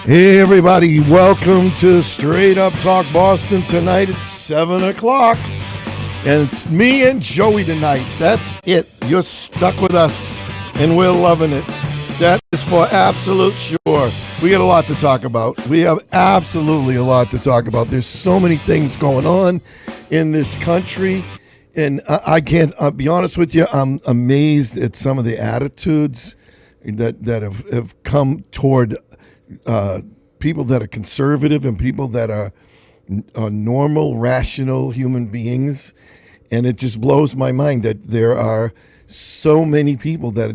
Hey everybody, welcome to Straight Up Talk Boston tonight at 7 o'clock. And it's me and Joey tonight. That's it. You're stuck with us and we're loving it. That is for absolute sure. We got a lot to talk about. We have absolutely a lot to talk about. There's so many things going on in this country. And I can't, I'll be honest with you, I'm amazed at some of the attitudes that have come toward people that are conservative and people that are normal, rational human beings. And it just blows my mind that there are so many people that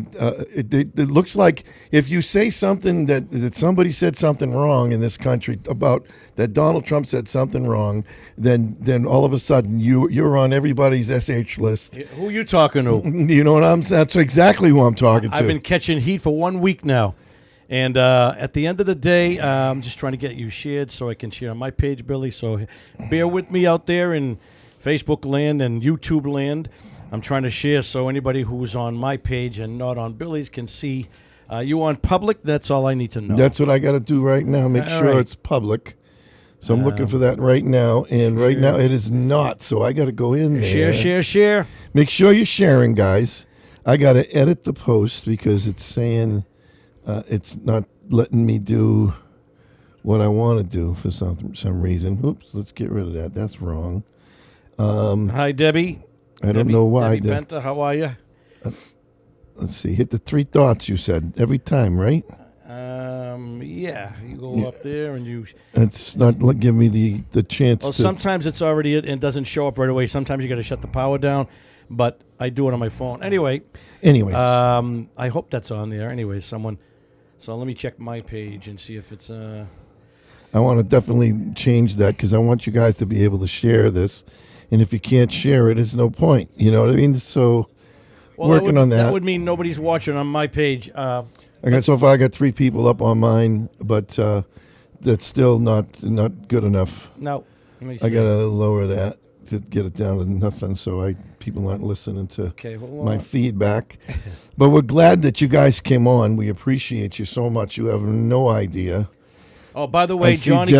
it looks like if you say something that somebody said something wrong in this country about that Donald Trump said something wrong, then all of a sudden you're on everybody's SH list. Who are you talking to? You know what I'm saying? That's exactly who I'm talking to. I've been catching heat for 1 week now. And at the end of the day, I'm just trying to get you shared so I can share on my page, Billy. So bear with me out there in Facebook land and YouTube land. I'm trying to share so anybody who's on my page and not on Billy's can see you on public. That's all I need to know. That's what I got to do right now. Make sure it's public. So I'm looking for that right now. And right now it is not. So I got to go in there. Share. Make sure you're sharing, guys. I got to edit the post because it's saying it's not letting me do what I want to do for some reason. Oops, let's get rid of that. That's wrong. Hi, Debbie. I don't know why. Debbie Benta, how are you? Let's see. Hit the three dots you said every time, right? Yeah. You go up there and you... It's not giving me the chance to... sometimes it's already and doesn't show up right away. Sometimes you got to shut the power down, but I do it on my phone. Anyways. I hope that's on there. Anyway, someone... So let me check my page and see if it's... I want to definitely change that because I want you guys to be able to share this. And if you can't share it, it's no point. You know what I mean? So working on that. That would mean nobody's watching on my page. So far I got 3 people up on mine, but that's still not good enough. No. Let me see. I got to lower that to get it down to nothing so people aren't listening to my feedback. But we're glad that you guys came on. We appreciate you so much. You have no idea. Oh, by the way, Johnny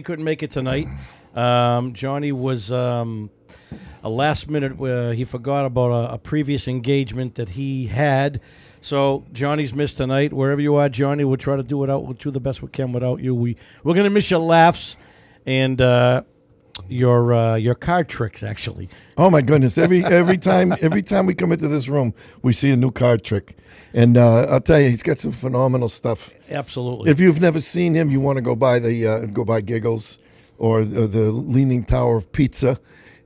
couldn't make it tonight. Johnny was a last minute where he forgot about a previous engagement that he had. So Johnny's missed tonight. Wherever you are, Johnny, we'll try to do the best we can without you. We're gonna miss your laughs and your card tricks, actually. Oh my goodness! Every time we come into this room, we see a new card trick, and I'll tell you, he's got some phenomenal stuff. Absolutely. If you've never seen him, you want to go by Giggles or the Leaning Tower of Pizza,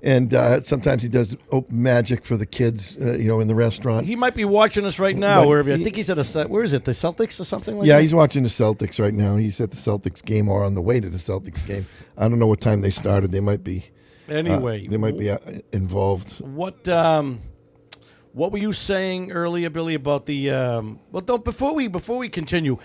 and sometimes he does open magic for the kids, in the restaurant. He might be watching us right now. Wherever I think he's at where is it? The Celtics or something like that? Yeah, he's watching the Celtics right now. He's at the Celtics game or on the way to the Celtics game. I don't know what time they started. They might be. Anyway, they might be involved. What were you saying earlier, Billy, about the? Before we continue,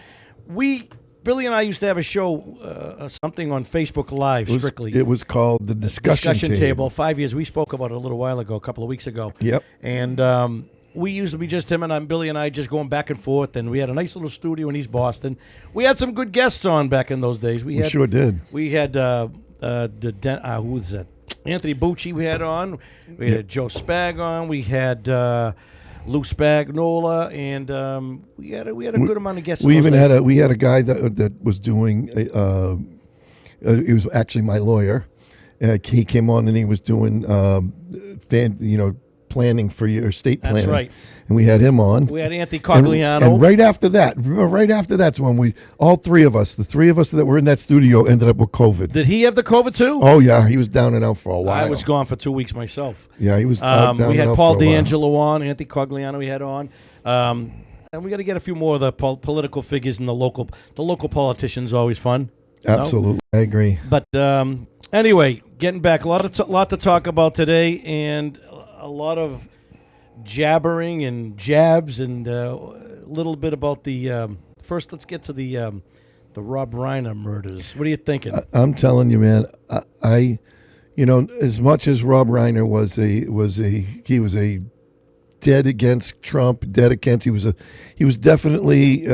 Billy and I used to have a show, something on Facebook Live, strictly. It was called the Discussion Table. 5 years. We spoke about it a little while ago, a couple of weeks ago. Yep. And we used to be just Billy and I just going back and forth, and we had a nice little studio in East Boston. We had some good guests on back in those days. We sure did. We had who was that? Anthony Bucci we had on. We had Joe Spag on. We had Lou Spagnola, and we had a good amount of guests. We even had a guy that was doing. He was actually my lawyer. He came on and he was doing planning for your estate planning. That's right. And we had him on. We had Anthony Cogliano. And right after that's when the three of us that were in that studio ended up with COVID. Did he have the COVID too? Oh yeah, he was down and out for a while. I was gone for 2 weeks myself. Yeah, he was down we had and out Paul for a while. D'Angelo on, Anthony Cogliano we had on. And we got to get a few more of the political figures and the local politicians. Always fun. Absolutely, I agree. But anyway, getting back, a lot to talk about today, and a lot of jabbering and jabs, and a little bit about the. First, let's get to the Rob Reiner murders. What are you thinking? I'm telling you, man. I as much as Rob Reiner was a dead against Trump, dead against. He was definitely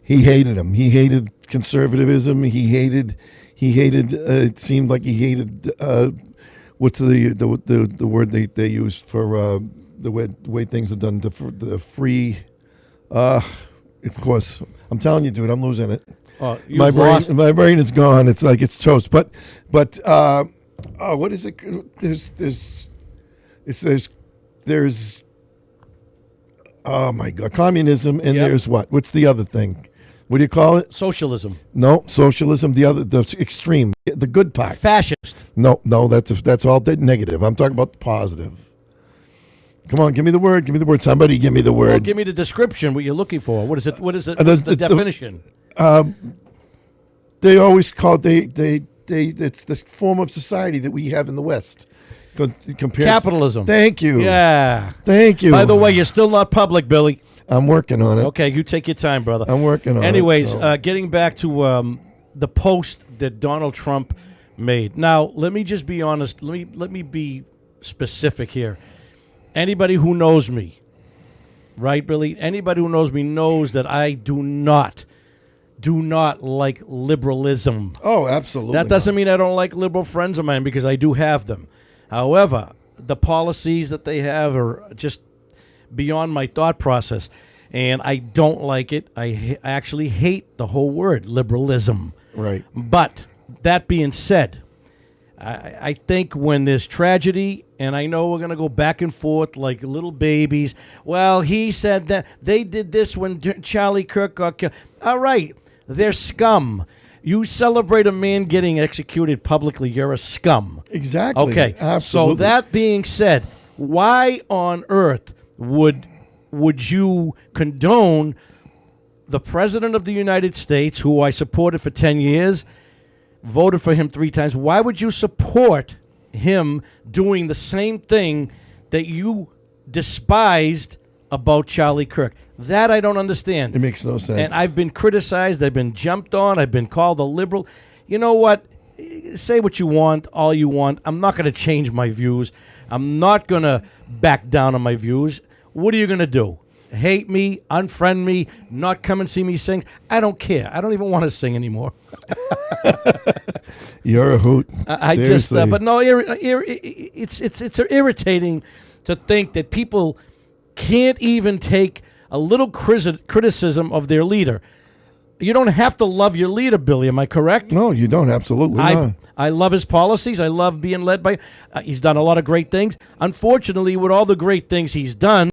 he hated him. He hated conservatism. He hated. It seemed like he hated. What's the word they use for the way things are done? The free. Of course, I'm telling you, dude, I'm losing it. My brain is gone. It's like it's toast. But what is it? There's oh my God, communism, and there's what? What's the other thing? What do you call it? Socialism. No, socialism. The extreme, the good part. Fascist. No, that's all negative. I'm talking about the positive. Come on, give me the word. Give me the word. Somebody give me the word. Well, give me the description. What you're looking for? What is it? What's the definition? They always call it's the form of society that we have in the West. Compared Capitalism. Thank you. Yeah. Thank you. By the way, you're still not public, Billy. I'm working on it. Okay, you take your time, brother. I'm working on Anyways, it. Getting back to the post that Donald Trump made. Now, let me just be honest. Let me be specific here. Anybody who knows me, right, Billy? Anybody who knows me knows that I do not like liberalism. Oh, absolutely. That doesn't mean I don't like liberal friends of mine, because I do have them. However, the policies that they have are just beyond my thought process, and I don't like it. I actually hate the whole word, liberalism. Right. But that being said, I think when there's tragedy, and I know we're going to go back and forth like little babies. Well, he said that they did this when Charlie Kirk got killed. All right, they're scum. You celebrate a man getting executed publicly, you're a scum. Exactly. Okay. Absolutely. So that being said, why on earth would you condone the President of the United States, who I supported for 10 years, voted for him 3 times? Why would you support him doing the same thing that you despised about Charlie Kirk? That I don't understand. It makes no sense. And I've been criticized. I've been jumped on. I've been called a liberal. You know what? Say what you want, all you want. I'm not going to change my views. I'm not going to back down on my views. What are you going to do? Hate me, unfriend me, not come and see me sing? I don't care. I don't even want to sing anymore. You're a hoot. I just, but no, it's irritating to think that people can't even take a little criticism of their leader. You don't have to love your leader, Billy. Am I correct? No, you don't. Absolutely not. I love his policies. I love being led by. He's done a lot of great things. Unfortunately, with all the great things he's done,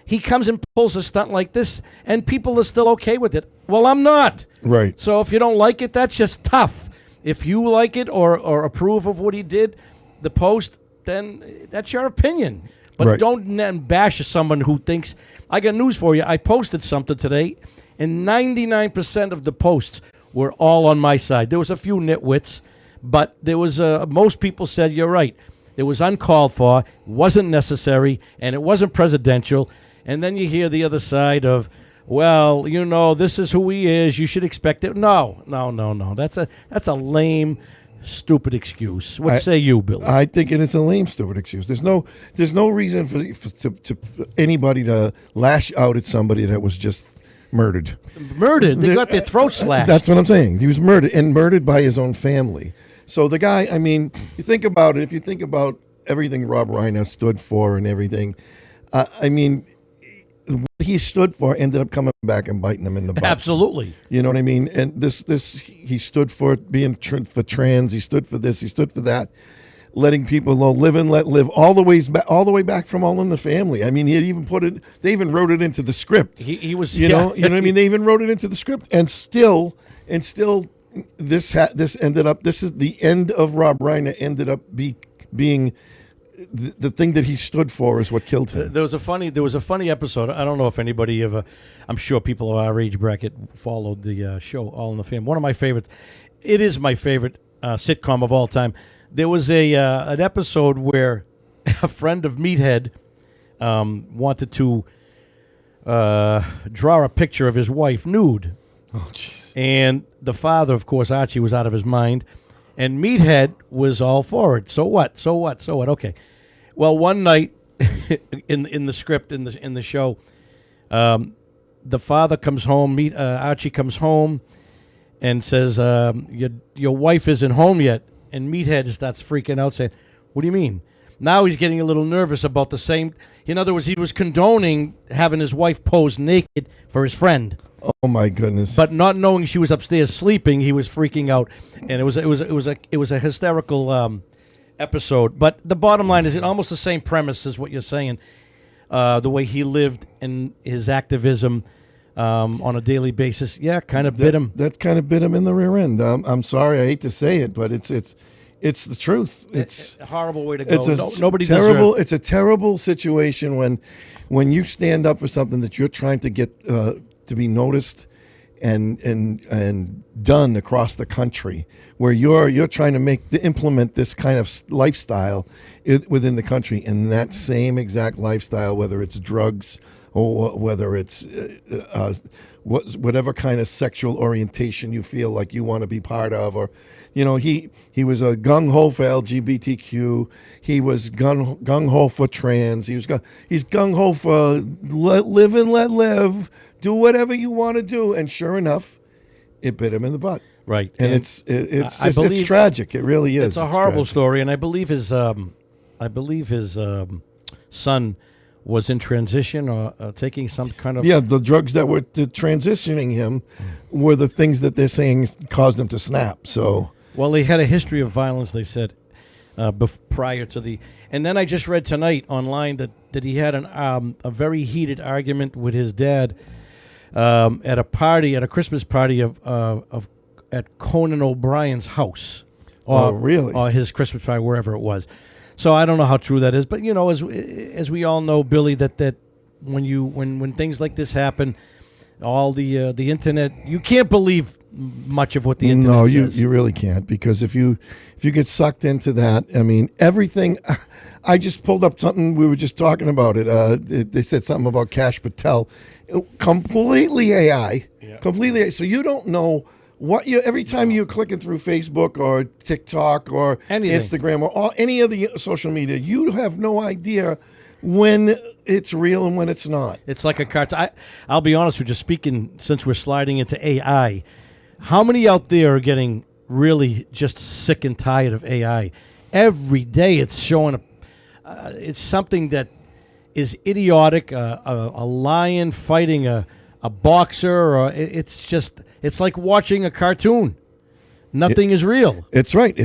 he comes and pulls a stunt like this, and people are still okay with it. Well, I'm not. Right. So if you don't like it, that's just tough. If you like it or approve of what he did, the post, then that's your opinion. But don't bash someone who thinks. I got news for you. I posted something today, and 99% of the posts were all on my side. There was a few nitwits, but there was most people said, you're right. It was uncalled for, wasn't necessary, and it wasn't presidential. And then you hear the other side of, well, you know, this is who he is. You should expect it. No. That's a lame, stupid excuse. What say you, Billy? I think it is a lame, stupid excuse. There's no reason for anybody to lash out at somebody that was just murdered. Murdered? They got their throat slashed. That's what I'm saying. He was murdered by his own family. So the guy, I mean, you think about it. If you think about everything Rob Reiner stood for and everything, I mean, what he stood for ended up coming back and biting him in the butt. Absolutely. You know what I mean? And this he stood for being for trans. He stood for this. He stood for that. Letting people live and let live all the way back from All in the Family. I mean, he had even put it. They even wrote it into the script. He was, you know what I mean. They even wrote it into the script, and still, this ended up. This is the end of Rob Reiner. Ended up being the thing that he stood for is what killed him. There was a funny episode. I don't know if anybody ever. I'm sure people of our age bracket followed the show All in the Family. One of my favorite. It is my favorite sitcom of all time. There was an episode where a friend of Meathead wanted to draw a picture of his wife nude. Oh, jeez. And the father, of course, Archie, was out of his mind. And Meathead was all for it. So what? Okay. Well, one night in the script, in the show, the father comes home. Archie comes home and says, your wife isn't home yet. And Meathead starts freaking out, saying, what do you mean? Now he's getting a little nervous about the same. In other words, he was condoning having his wife pose naked for his friend. Oh my goodness! But not knowing she was upstairs sleeping, he was freaking out, and it was a hysterical episode. But the bottom line is, it almost the same premise as what you're saying. The way he lived and his activism on a daily basis, kind of bit him. That kind of bit him in the rear end. I'm sorry, I hate to say it, but it's the truth. It's a horrible way to go. It's a terrible situation when you stand up for something that you're trying to get to be noticed and done across the country, where you're trying to implement this kind of lifestyle within the country, and that same exact lifestyle, whether it's drugs or whether it's whatever kind of sexual orientation you feel like you want to be part of, or he was a gung ho for LGBTQ. He was gung ho for trans. He's gung ho for live and let live. Do whatever you want to do, and sure enough, it bit him in the butt. Right, and it's tragic. It really is. It's a horrible story, and I believe his son was in transition or taking some kind of... Yeah, the drugs that were transitioning him were the things that they're saying caused him to snap. So, well, he had a history of violence, they said, prior to the... And then I just read tonight online that he had a very heated argument with his dad at a Christmas party at Conan O'Brien's house. Really? Or his Christmas party, wherever it was. So I don't know how true that is, but as we all know, Billy, that when things like this happen, all the internet, you can't believe much of what the internet says. No, you really can't, because if you get sucked into that, I mean, everything. I just pulled up something, we were just talking about it. They said something about Kash Patel, completely AI, completely AI. So you don't know. Every time you're clicking through Facebook or TikTok or anything. Instagram or any of the social media, you have no idea when it's real and when it's not. It's like a cartoon. I'll be honest with you, speaking, since we're sliding into AI, how many out there are getting really just sick and tired of AI? Every day it's showing it's something that is idiotic, a lion fighting a boxer, or it's like watching a cartoon. Nothing is real. It's right.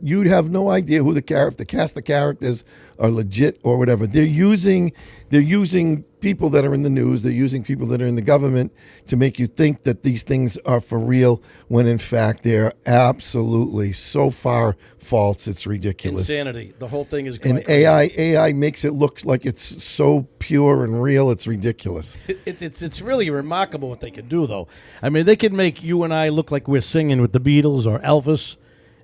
You'd have no idea who the cast of characters are legit or whatever. They're using people that are in the news. They're using people that are in the government to make you think that these things are for real, when in fact they're absolutely so far false. It's ridiculous. Insanity. The whole thing is. And AI makes it look like it's so pure and real. It's ridiculous. It's really remarkable what they can do, though. I mean, they can make you and I look like we're singing with the Beatles or Elvis,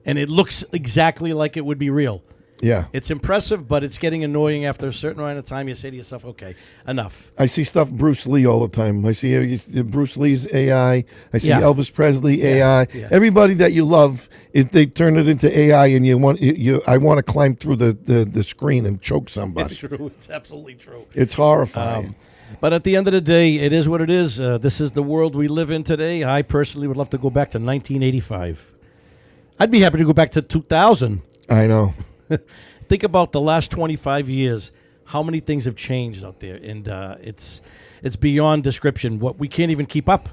and it looks exactly like it would be real. Yeah. It's impressive, but it's getting annoying after a certain amount of time. You say to yourself, okay, enough. I see stuff Bruce Lee all the time. I see Bruce Lee's AI. I see Elvis Presley AI. Yeah. Everybody that you love, they turn it into AI, and I want to climb through the screen and choke somebody. It's true. It's absolutely true. It's horrifying. But at the end of the day, it is what it is. This is the world we live in today. I personally would love to go back to 1985. I'd be happy to go back to 2000. I know. Think about the last 25 years, how many things have changed out there, and it's beyond description. What we can't even keep up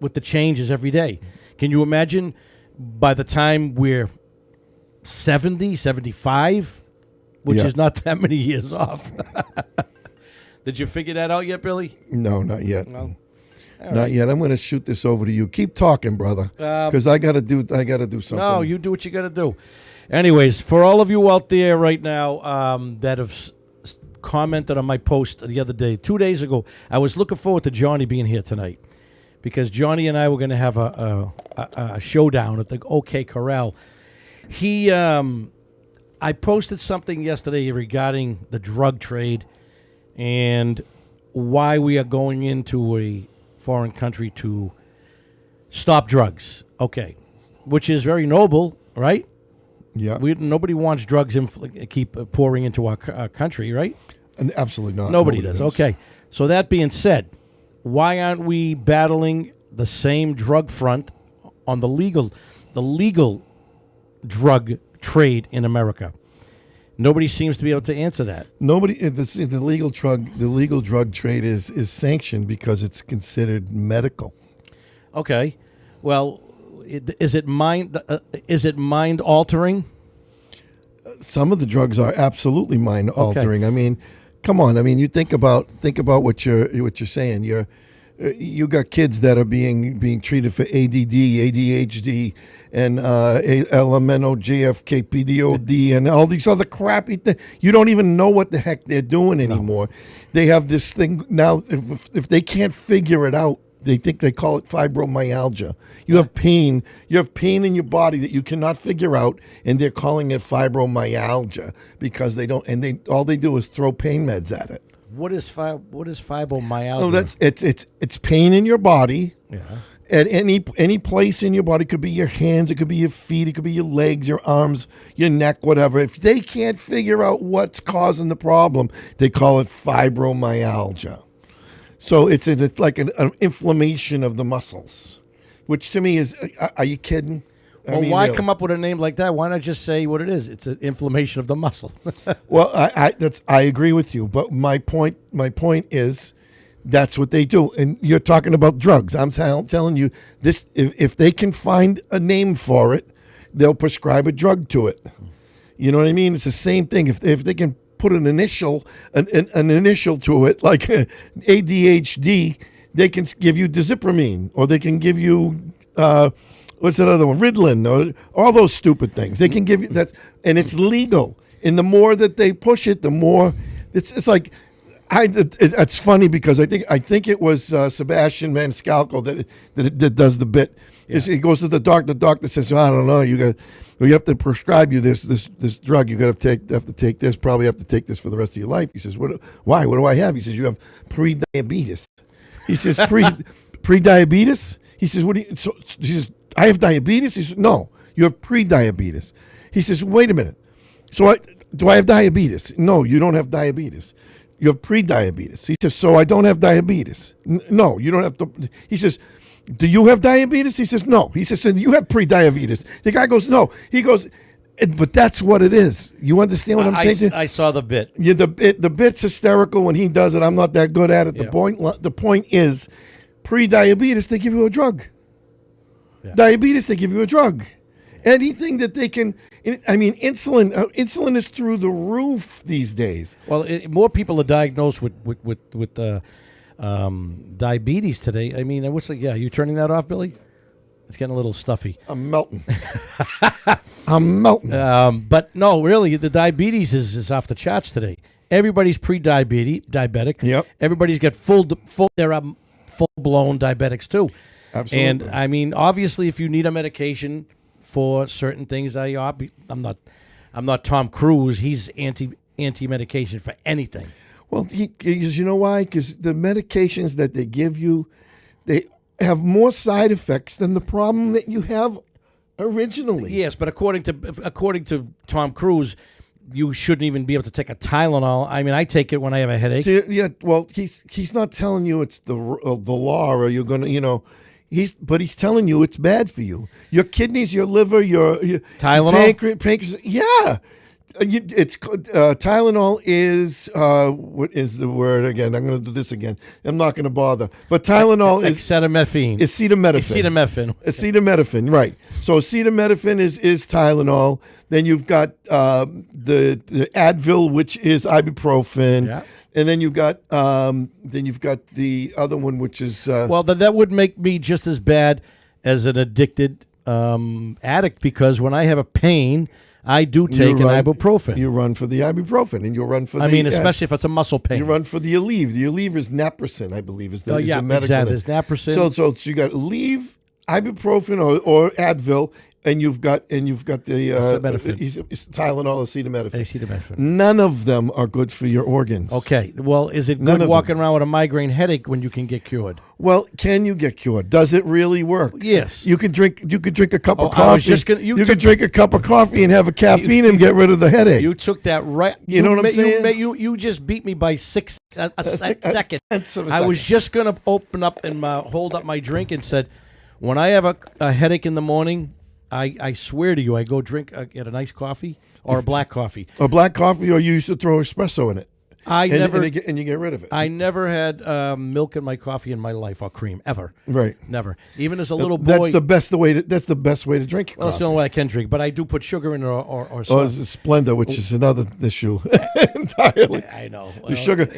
with the changes every day. Can you imagine by the time we're 70, 75, which is not that many years off? Did you figure that out yet, Billy? No, not yet. No. Not yet. I'm going to shoot this over to you. Keep talking, brother, because I got to do something. No, you do what you got to do. Anyways, for all of you out there right now that have commented on my post the other day, 2 days ago, I was looking forward to Johnny being here tonight, because Johnny and I were going to have a showdown at the OK Corral. I posted something yesterday regarding the drug trade and why we are going into a foreign country to stop drugs. Okay, which is very noble, right? Yeah. Nobody wants drugs keep pouring into our country, right? Absolutely not. Nobody does. Okay. So that being said, why aren't we battling the same drug front on the legal drug trade in America? Nobody seems to be able to answer that. Nobody. The legal drug trade is sanctioned because it's considered medical. Okay, well, is it mind altering? Some of the drugs are absolutely mind altering. Okay. I mean, come on. I mean, you think about what you're saying. You got kids that are being treated for ADD, ADHD, and LMNO, JFK, PDOD, and all these other crappy things. You don't even know what the heck they're doing anymore. No. They have this thing now. If they can't figure it out, they call it fibromyalgia. You have pain. You have pain in your body that you cannot figure out, and they're calling it fibromyalgia because they don't. And all they do is throw pain meds at it. What is fibromyalgia? No, it's pain in your body. Yeah. At any place in your body. It could be your hands, it could be your feet, it could be your legs, your arms, your neck, whatever. If they can't figure out what's causing the problem, they call it fibromyalgia. So it's like an inflammation of the muscles, which to me is, are you kidding? Well, why come up with a name like that? Why not just say what it is? It's an inflammation of the muscle. Well, I agree with you, but my point is that's what they do. And you're talking about drugs. I'm telling you this: if they can find a name for it, they'll prescribe a drug to it. You know what I mean? It's the same thing. If they can put an initial to it, like ADHD, they can give you dizipramine, or they can give you what's that other one? Ritalin, or all those stupid things. They can give you that, and it's legal. And the more that they push it, the more it's like. It's funny because I think it was Sebastian Maniscalco that does the bit. Yeah. He goes to the doctor. The doctor says, "I don't know. You have to prescribe you this drug. You have to take this. Probably have to take this for the rest of your life." He says, "Why? What do I have?" He says, "You have pre-diabetes." He says, "Pre-diabetes?" He says, "What do you?" So he says, "I have diabetes." He says, "No, you have pre-diabetes." He says, "Wait a minute. So do I have diabetes?" "No, you don't have diabetes. You have pre-diabetes." He says, "So I don't have diabetes." "No, you don't have to." He says, "Do you have diabetes?" He says, "No." He says, "So you have pre-diabetes." The guy goes, "No." He goes, "But that's what it is." You understand what I'm saying? I saw the bit. Yeah, the bit's hysterical when he does it. I'm not that good at it. Yeah. The point is, pre-diabetes, they give you a drug. Yeah. Diabetes, they give you a drug. Anything that they can, I mean, insulin is through the roof these days. Well, more people are diagnosed with diabetes today. I mean, are you turning that off, Billy? It's getting a little stuffy. I'm melting. I'm melting. But no, really, the diabetes is off the charts today. Everybody's diabetic. Yep. Everybody's got they're full-blown diabetics too. Absolutely. And I mean, obviously, if you need a medication for certain things, I'm not Tom Cruise. He's anti-medication for anything. Well, because you know why? Because the medications that they give you, they have more side effects than the problem that you have originally. Yes, but according to Tom Cruise, you shouldn't even be able to take a Tylenol. I mean, I take it when I have a headache. Yeah, well, he's not telling you it's the law, or you're gonna, But he's telling you it's bad for you. Your kidneys, your liver, your Tylenol? pancreas. Yeah. It's Tylenol is what is the word again? I'm going to do this again. I'm not going to bother. But Tylenol is acetaminophen. Acetaminophen, right? So acetaminophen is Tylenol. Then you've got the Advil, which is ibuprofen. Yeah. And then you've got the other one, which is well, that would make me just as bad as an addicted addict, because when I have a pain, I do take an ibuprofen. You run for the ibuprofen, and you'll run for. Especially if it's a muscle pain. You run for the Aleve. The Aleve is naproxen, I believe, is the medical. Exactly. It's naproxen. So you got Aleve, ibuprofen, or Advil, And you've got the Acetaminophen. It's Tylenol, acetaminophen. Acetaminophen. None of them are good for your organs. Okay. Well, is it None good of walking around with a migraine headache when you can get cured? Well, can you get cured? Does it really work? Yes. You could drink a cup of I was coffee. just gonna- you could drink a cup of coffee and have a caffeine and get rid of the headache. You took that right. You know what I'm saying? You just beat me by a second. Tenths of a I was second. just going to open up and hold up my drink and said, when I have a headache in the morning, I swear to you, I go get a nice coffee or a black coffee. A black coffee, or you used to throw espresso in it. And you get rid of it. I never had milk in my coffee in my life or cream ever. Right. Never. Even as a little boy. That's the best way to drink your Well, that's coffee. the only way I can drink, but I do put sugar in it or Oh, something. it's Splenda, which is another issue entirely. I know. The sugar,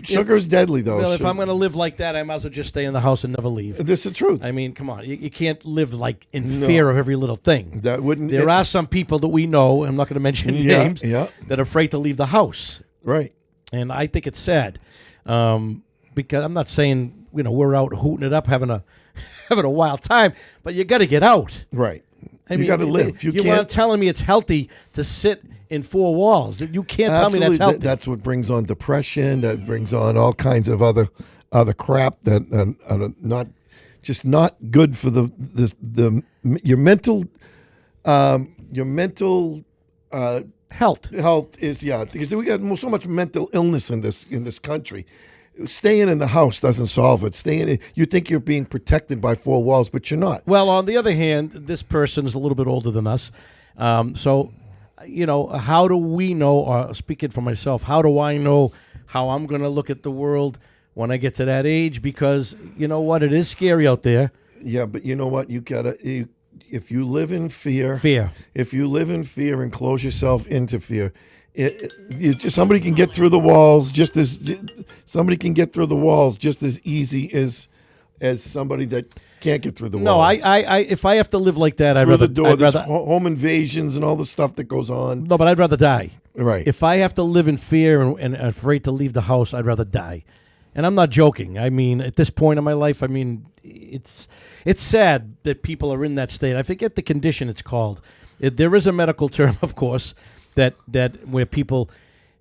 sugar is deadly though. Well, if So- I'm going to live like that, I might as well just stay in the house and never leave. This is the truth. I mean, come on. You can't live like in fear of every little thing. That wouldn't. There are some people that we know, I'm not going to mention names, yeah. that are afraid to leave the house. Right. And I think it's sad, because I'm not saying we're out hooting it up, having a wild time, but you got to get out. Right. I mean, you got to live. You are can't. telling me it's healthy to sit in four walls. You can't tell me that's Absolutely. healthy. That's what brings on depression. That brings on all kinds of other crap that are not good for your mental health is because we got so much mental illness in this country. Staying in the house doesn't solve it. You think you're being protected by four walls, but you're not. Well, on the other hand, this person is a little bit older than us. So, how do we know, or speaking for myself, how do I know how I'm going to look at the world when I get to that age? Because you know what? It is scary out there. Yeah, but you know what? If you live in fear. If you live in fear and close yourself into fear, somebody can get through the walls just as easy as somebody that can't get through the walls. No, I if I have to live like that, I'd Through rather. the door, I'd there's rather home invasions and all the stuff that goes on. no, but I'd rather die. Right. If I have to live in fear and afraid to leave the house, I'd rather die. And I'm not joking. I mean, at this point in my life, I mean, it's sad that people are in that state. I forget the condition it's called. There is a medical term, of course, that where people,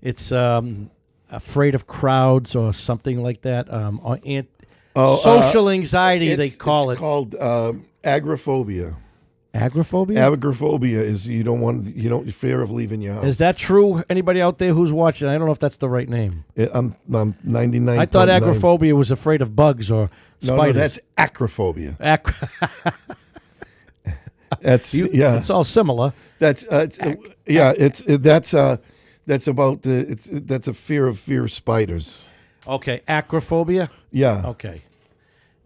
it's afraid of crowds or something like that. Social anxiety, they call it. It's called agoraphobia. Agoraphobia? Agoraphobia is you fear of leaving your house. Is that true? Anybody out there who's watching? I don't know if that's the right name. I'm 99. I thought agoraphobia was afraid of bugs or spiders. No, that's acrophobia. It's all similar. That's that's a fear of spiders. Okay, acrophobia. Yeah. Okay.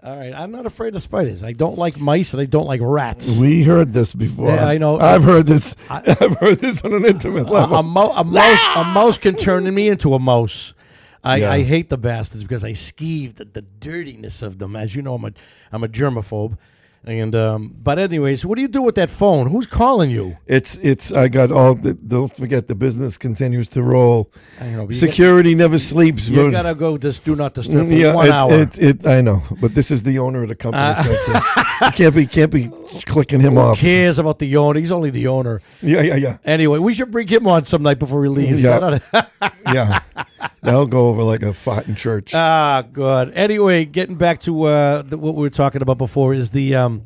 All right. I'm not afraid of spiders. I don't like mice and I don't like rats. We heard this before. Yeah, I know. I've heard this. I've heard this on an intimate level. A mouse can turn me into a mouse. I hate the bastards because I skeeve the dirtiness of them. As you know, I'm a germaphobe. And but anyways, what do you do with that phone? Who's calling you? I got all don't forget the business continues to roll. I know, Security never sleeps. You gotta go just do not disturb for 1 hour. I know, but this is the owner of the company. So you can't be clicking him off. Who cares about the owner? He's only the owner. Yeah. Anyway, we should bring him on some night before he leaves. Yeah. They'll go over like a fart in church. Good. Anyway, getting back to what we were talking about before is the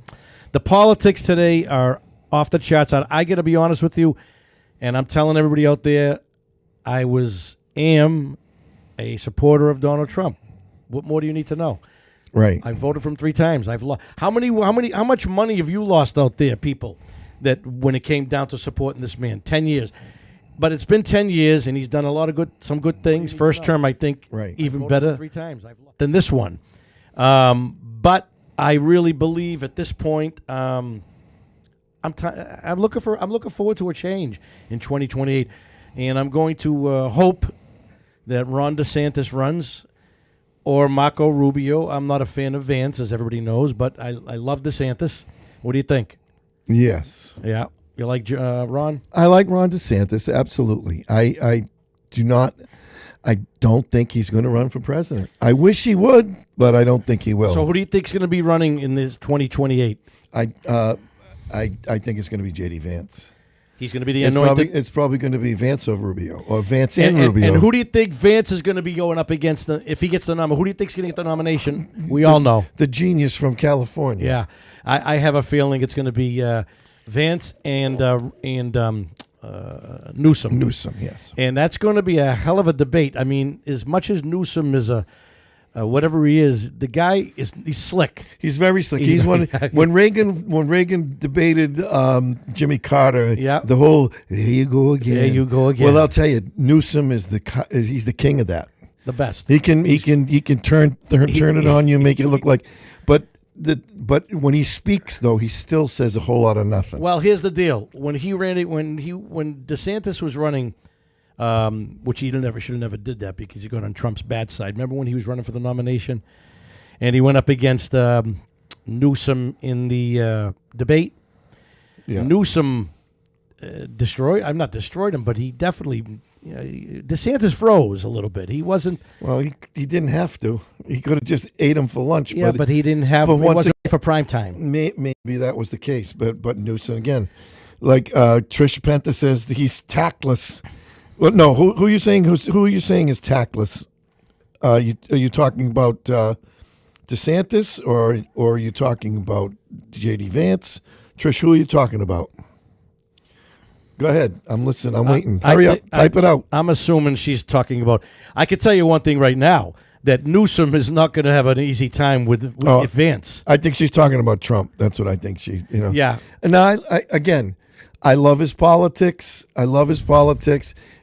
politics today are off the charts. I got to be honest with you, and I'm telling everybody out there, I am a supporter of Donald Trump. What more do you need to know? Right. I voted for him 3 times. I've lost. How much money have you lost out there, people, that when it came down to supporting this man? 10 years. But it's been 10 years, and he's done a lot of some good things. First term, I think, even better than this one. But I really believe at this point, I'm looking forward to a change in 2028, and I'm going to hope that Ron DeSantis runs or Marco Rubio. I'm not a fan of Vance, as everybody knows, but I love DeSantis. What do you think? Yes. Yeah. You like Ron? I like Ron DeSantis, absolutely. I don't think he's going to run for president. I wish he would, but I don't think he will. So who do you think is going to be running in this 2028? I think it's going to be J.D. Vance. He's going to be the anointed. It's probably going to be Vance over Rubio, or Vance and Rubio. And who do you think Vance is going to be going up against if he gets the nomination? Who do you think is going to get the nomination? We all know. The genius from California. Yeah. I have a feeling it's going to be Vance and Newsom. Newsom, yes. And that's going to be a hell of a debate. I mean, as much as Newsom is whatever he is, the guy he's slick. He's very slick. He's one. When Reagan debated Jimmy Carter, the whole "here you go again." There you go again. Well, I'll tell you, Newsom he's the king of that. The best. He can turn it on you, make it look like, but when he speaks though, he still says a whole lot of nothing. Well, here's the deal: when DeSantis was running. Which he should have never did that because he got on Trump's bad side. Remember when he was running for the nomination, and he went up against Newsom in the debate. Yeah. Newsom I'm not destroyed him, but he definitely DeSantis froze a little bit. He wasn't. Well, he didn't have to. He could have just ate him for lunch. Yeah, but he didn't have. But it wasn't for prime time. Maybe that was the case, but Newsom again, like Tricia Penta says, he's tactless. Well, no. Who are you saying? Who are you saying is tactless? Are you talking about DeSantis or are you talking about J.D. Vance? Trish, who are you talking about? Go ahead. I'm listening. I'm waiting. Hurry up. Type it out. I'm assuming she's talking about. I can tell you one thing right now: that Newsom is not going to have an easy time with Vance. I think she's talking about Trump. That's what I think she. Yeah. And I love his politics.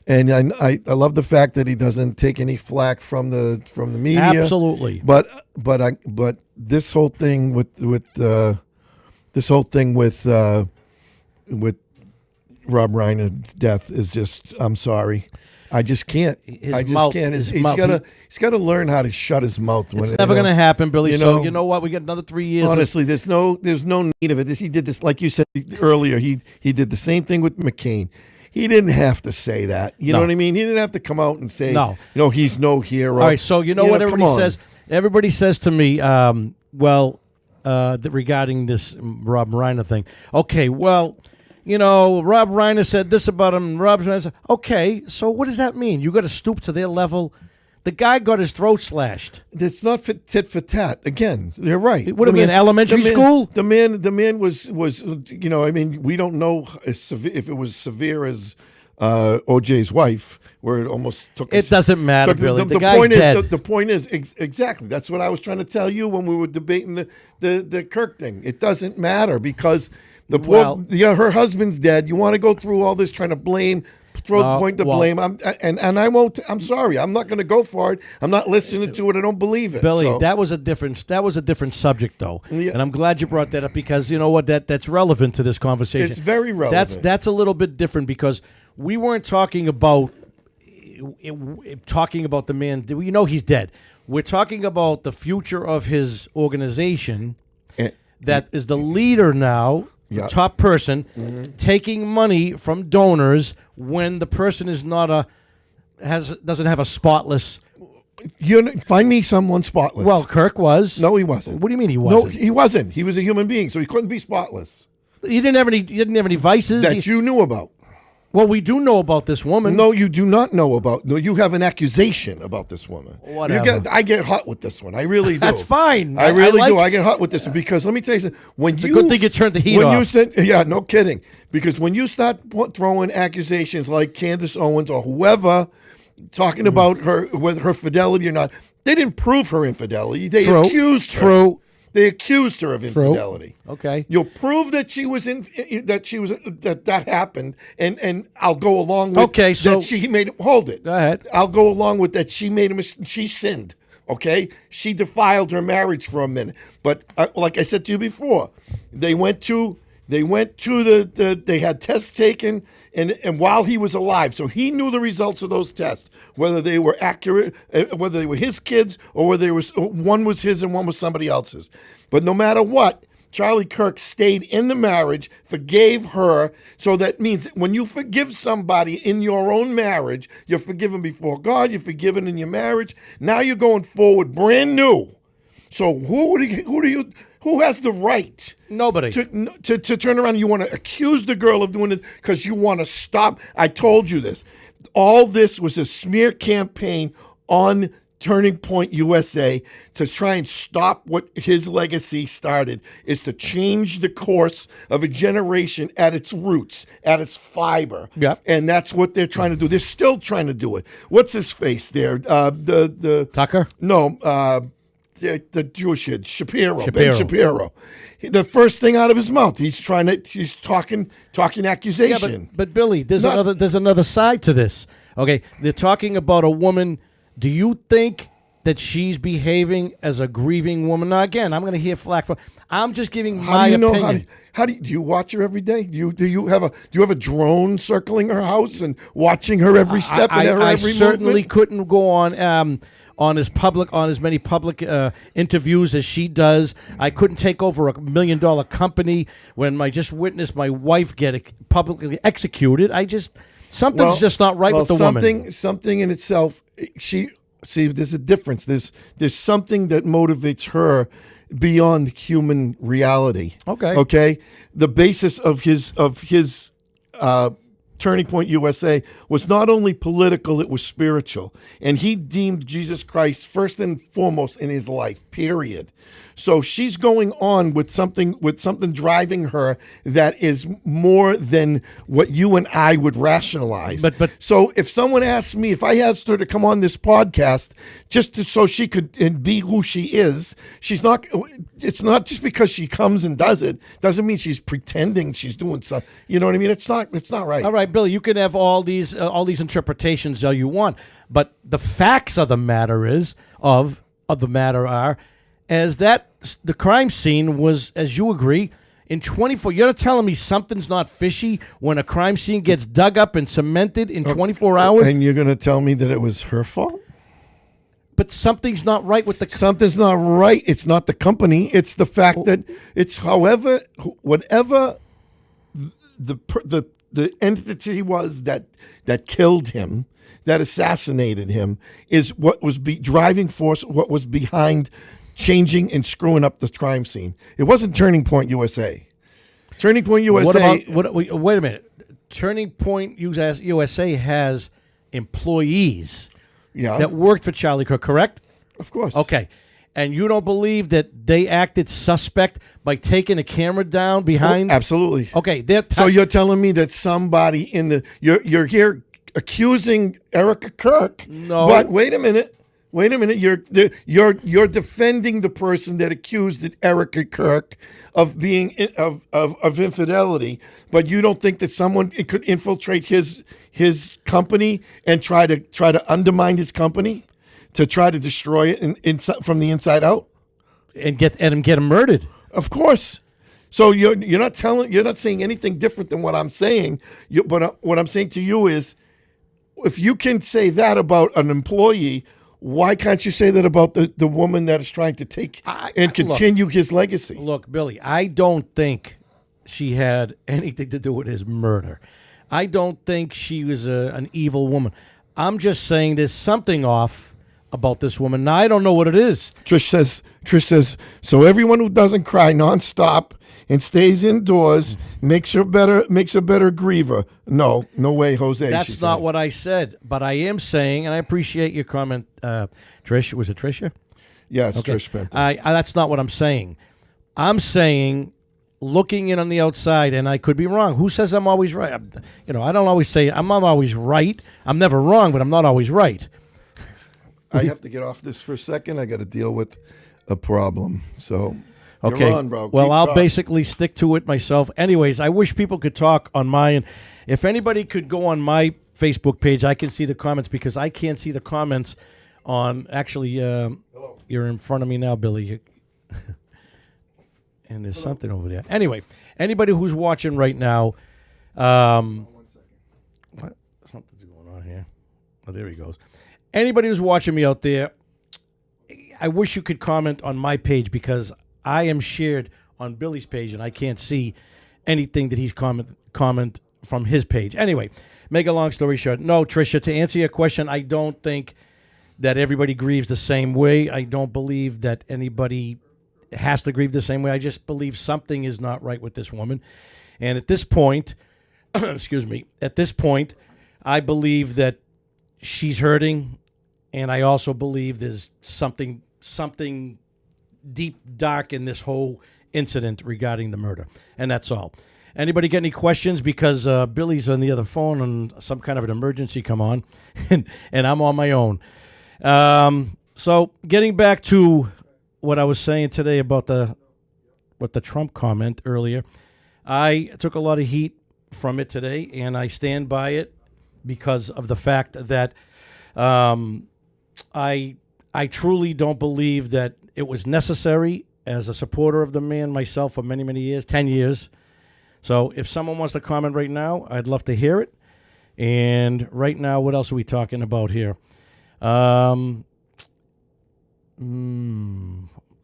And I love the fact that he doesn't take any flack from the media. Absolutely. But this whole thing with Rob Reiner's death is just, I'm sorry. I just can't. He's got to learn how to shut his mouth. It's never going to happen, Billy. So you know what? We got another 3 years. Honestly, there's no need of it. He did this, like you said earlier. He did the same thing with McCain. He didn't have to say that. You know what I mean? He didn't have to come out and say, no, he's no hero. All right, so you know what everybody says? Everybody says to me, regarding this Rob Reiner thing. Okay, well, Rob Reiner said this about him. Rob Reiner said, okay, so what does that mean? You got to stoop to their level? The guy got his throat slashed. It's not tit for tat. Again, you're right. What do you mean, elementary school? The man was. I mean, we don't know if it was severe as OJ's wife, where it almost took. It doesn't matter, Billy. The guy's dead. The point is exactly. That's what I was trying to tell you when we were debating the Kirk thing. It doesn't matter because her husband's dead. You want to go through all this trying to blame. Point the blame. I won't. I'm sorry. I'm not going to go for it. I'm not listening to it. I don't believe it. Billy, that was a different subject, though, and I'm glad you brought that up because you know what? That's relevant to this conversation. It's very relevant. That's a little bit different because we weren't talking about the man. We know he's dead. We're talking about the future of his organization. That is the leader now. The top person taking money from donors when the person is not doesn't have a spotless. Find me someone spotless. Well, Kirk was. No, he wasn't. What do you mean he wasn't? No, he wasn't. He was a human being, so he couldn't be spotless. He didn't have any vices that you knew about. Well, we do know about this woman. No, you do not know about. No, you have an accusation about this woman. Whatever. I get hot with this one. I really do. That's fine. I really do. I get hot with this one because let me tell you something. It's a good thing you turned the heat off. No kidding. Because when you start throwing accusations like Candace Owens or whoever talking about her, whether her fidelity or not, they didn't prove her infidelity. They accused her. They accused her of infidelity. Okay. You'll prove that that happened, and I'll go along with that she made it. Hold it. Go ahead. I'll go along with that. She made a mistake. She sinned. Okay. She defiled her marriage for a minute, but like I said to you before, they had tests taken, and while he was alive, so he knew the results of those tests, whether they were accurate, whether they were his kids, or whether one was his and one was somebody else's. But no matter what, Charlie Kirk stayed in the marriage, forgave her. So that means that when you forgive somebody in your own marriage, you're forgiven before God, you're forgiven in your marriage. Now you're going forward brand new. So who has the right? Nobody. To turn around, you want to accuse the girl of doing it because you want to stop. I told you this. All this was a smear campaign on Turning Point USA to try and stop what his legacy started, is to change the course of a generation at its roots, at its fiber. Yeah. And that's what they're trying to do. They're still trying to do it. What's his face there? The Tucker? No, the Jewish kid, Ben Shapiro. The first thing out of his mouth, he's talking accusation. Yeah, but Billy, there's another side to this. Okay, they're talking about a woman. Do you think that she's behaving as a grieving woman? Now, again, I'm going to hear flack for. I'm just giving my opinion. Do you watch her every day? Do you have a drone circling her house and watching her every step and every movement? I certainly couldn't go on as many public interviews as she does. I couldn't take over $1 million company when I just witnessed my wife get publicly executed. Something's just not right with the woman. Something in itself. There's a difference. There's something that motivates her beyond human reality. Okay. The basis of his Turning Point USA was not only political, it was spiritual. And he deemed Jesus Christ first and foremost in his life, period. So she's going on with something driving her that is more than what you and I would rationalize. But so if someone asked me, if I asked her to come on this podcast so she could be who she is, it's not just because she comes and does it, doesn't mean she's pretending she's doing something. You know what I mean? It's not right. All right, Billy, you can have all these interpretations all you want, but the facts of the matter are as that the crime scene was, as you agree, in 24. You're telling me something's not fishy when a crime scene gets dug up and cemented in 24 hours? And you're going to tell me that it was her fault? But something's not right with the... Something's not right. It's not the company. It's the fact that it's whatever the entity was that killed him, that assassinated him, is what was driving force, what was behind changing and screwing up the crime scene. It wasn't Turning Point USA. Turning Point USA... Wait a minute. Turning Point USA has employees that worked for Charlie Kirk, correct? Of course. Okay. And you don't believe that they acted suspect by taking a camera down behind? Oh, absolutely. Okay. So you're telling me that somebody you're here accusing Erica Kirk? No. But wait a minute. You're defending the person that accused Erica Kirk of being of infidelity, but you don't think that someone could infiltrate his company and try to undermine his company, to try to destroy it from the inside out, and get him murdered? Of course. So you're not saying anything different than what I'm saying. But what I'm saying to you is, if you can say that about an employee, why can't you say that about the woman that is trying to continue his legacy? Look, Billy, I don't think she had anything to do with his murder. I don't think she was an evil woman. I'm just saying there's something off about this woman. Now, I don't know what it is. Trish says, so everyone who doesn't cry nonstop and stays indoors makes a better griever. No way, Jose. That's not what I said, but I am saying, and I appreciate your comment, Trish. Was it Trisha? Yeah, it's okay. Trish Benton. That's not what I'm saying. I'm saying, looking in on the outside, and I could be wrong. Who says I'm always right? I don't always say I'm not always right. I'm never wrong, but I'm not always right. I have to get off this for a second. I got to deal with a problem. So, okay. You're on, bro. Well, I'll basically stick to it myself. Anyways, I wish people could talk on mine. If anybody could go on my Facebook page, I can see the comments, because I can't see the comments on. Actually, you're in front of me now, Billy. And there's something over there. Anyway, anybody who's watching right now, what? Something's going on here. Oh, there he goes. Anybody who's watching me out there, I wish you could comment on my page, because I am shared on Billy's page and I can't see anything that he's comment from his page. Anyway, make a long story short. No, Tricia, to answer your question, I don't think that everybody grieves the same way. I don't believe that anybody has to grieve the same way. I just believe something is not right with this woman. And at this point, excuse me, at this point, I believe that she's hurting, and I also believe there's something deep, dark in this whole incident regarding the murder. And that's all. Anybody get any questions? Because Billy's on the other phone and some kind of an emergency come on, and I'm on my own. So getting back to what I was saying today about the Trump comment earlier, I took a lot of heat from it today, and I stand by it because of the fact that I truly don't believe that it was necessary as a supporter of the man myself for many, many years, 10 years. So if someone wants to comment right now, I'd love to hear it. And right now, what else are we talking about here?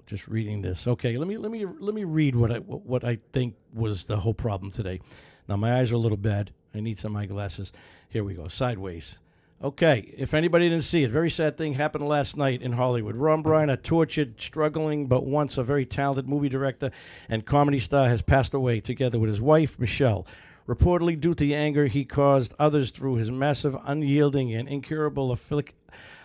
Just reading this. Okay, let me read what I think was the whole problem today. Now my eyes are a little bad. I need some eyeglasses. Here we go. Sideways. Okay, if anybody didn't see it, very sad thing happened last night in Hollywood. Ron Bryan, a tortured, struggling, but once a very talented movie director and comedy star, has passed away together with his wife, Michelle. Reportedly due to the anger he caused others through his massive, unyielding, and incurable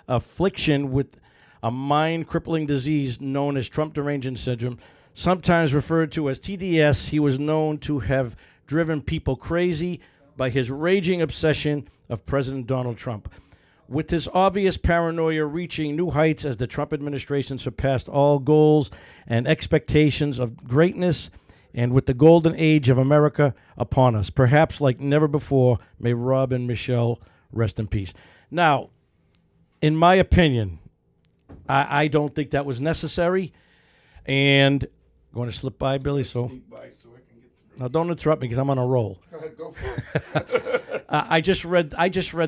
affliction with a mind-crippling disease known as Trump derangement syndrome, sometimes referred to as TDS. He was known to have driven people crazy by his raging obsession of President Donald Trump. With his obvious paranoia reaching new heights as the Trump administration surpassed all goals and expectations of greatness, and with the golden age of America upon us, perhaps like never before, may Rob and Michelle rest in peace. Now, in my opinion, I don't think that was necessary. And going to slip by, Billy, so now don't interrupt me because I'm on a roll. Go ahead, go for it. I just read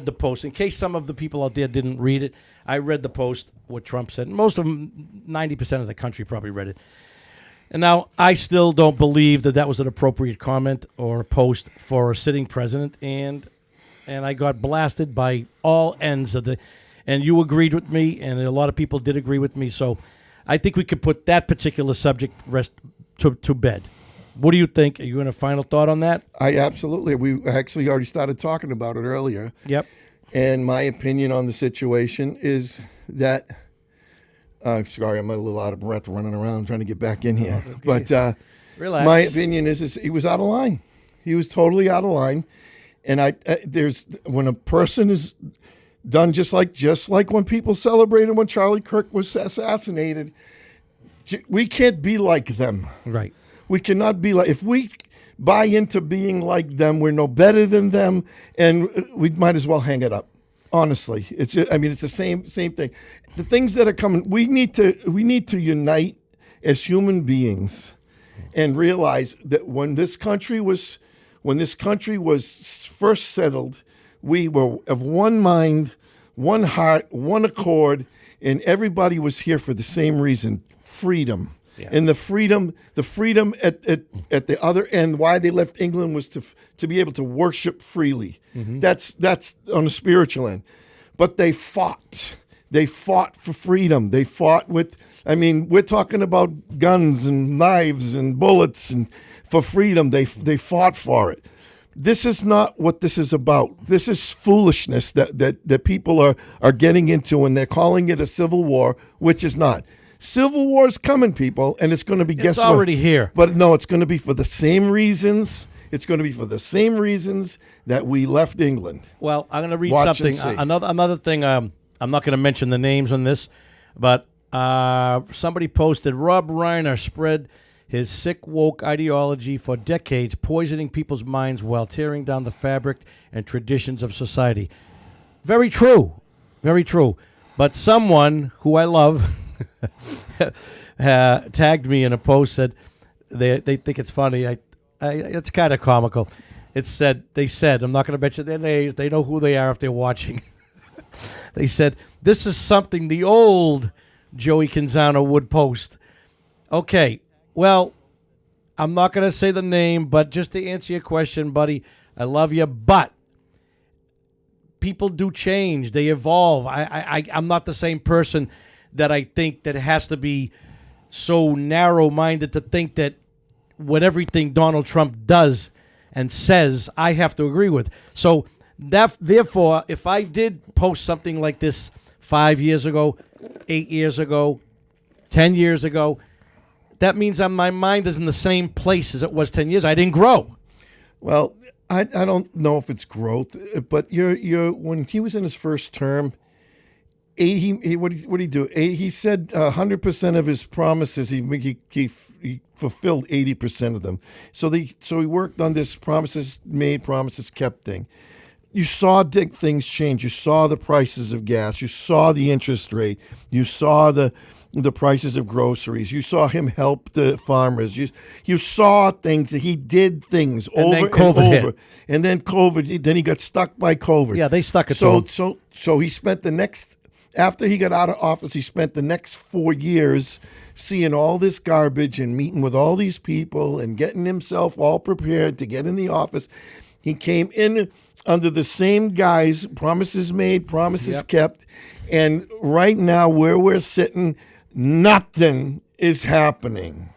the post. In case some of the people out there didn't read it, I read the post, what Trump said. Most of them, 90% of the country probably read it. And now I still don't believe that was an appropriate comment or post for a sitting president. And I got blasted by all ends of the. And you agreed with me, and a lot of people did agree with me. So I think we could put that particular subject to bed. What do you think? Are you in a final thought on that? I absolutely. We actually already started talking about it earlier. Yep. And my opinion on the situation is that, sorry, I'm a little out of breath running around trying to get back in here. Okay. But relax. My opinion is he was out of line. He was totally out of line. And when a person is done just like when people celebrated when Charlie Kirk was assassinated, we can't be like them. Right. We cannot be like, if we buy into being like them, we're no better than them, and we might as well hang it up. Honestly, it's the same thing. The things that are coming, we need to unite as human beings and realize that when this country was first settled, we were of one mind, one heart, one accord, and everybody was here for the same reason: freedom. Yeah. And the freedom at the other end, why they left England was to be able to worship freely. Mm-hmm. That's on the spiritual end. But they fought. They fought for freedom. They fought we're talking about guns and knives and bullets and for freedom. They fought for it. This is not what this is about. This is foolishness that people are getting into, and they're calling it a civil war, which is not. Civil war is coming, people, and it's going to be, guess what? It's already here. But no, it's going to be for the same reasons. It's going to be for the same reasons that we left England. Well, I'm going to read something. Another thing, I'm not going to mention the names on this, but somebody posted, Rob Reiner spread his sick woke ideology for decades, poisoning people's minds while tearing down the fabric and traditions of society. Very true. Very true. But someone who I love tagged me in a post, said they think it's funny. It's kind of comical. They said, I'm not going to mention their names. They know who they are if they're watching. They said, this is something the old Joey Canzano would post. Okay, well, I'm not going to say the name, but just to answer your question, buddy, I love you, but people do change. They evolve. I'm not the same person that I think that has to be so narrow-minded to think that what everything Donald Trump does and says, I have to agree with. So therefore, if I did post something like this 5 years ago, 8 years ago, 10 years ago, that means my mind is in the same place as it was 10 years. I didn't grow. Well, I don't know if it's growth, but you're when he was in his first term, what did he do? He said 100% of his promises. He fulfilled 80% of them. So he worked on this promises made, promises kept thing. You saw things change. You saw the prices of gas. You saw the interest rate. You saw the prices of groceries. You saw him help the farmers. You saw things. He did things and over then COVID and over. hit. And then COVID. Then he got stuck by COVID. Yeah, they stuck it to him. So he spent the next, after he got out of office, he spent the next 4 years seeing all this garbage and meeting with all these people and getting himself all prepared to get in the office. He came in under the same guise, promises made, promises kept. And right now, where we're sitting, nothing is happening.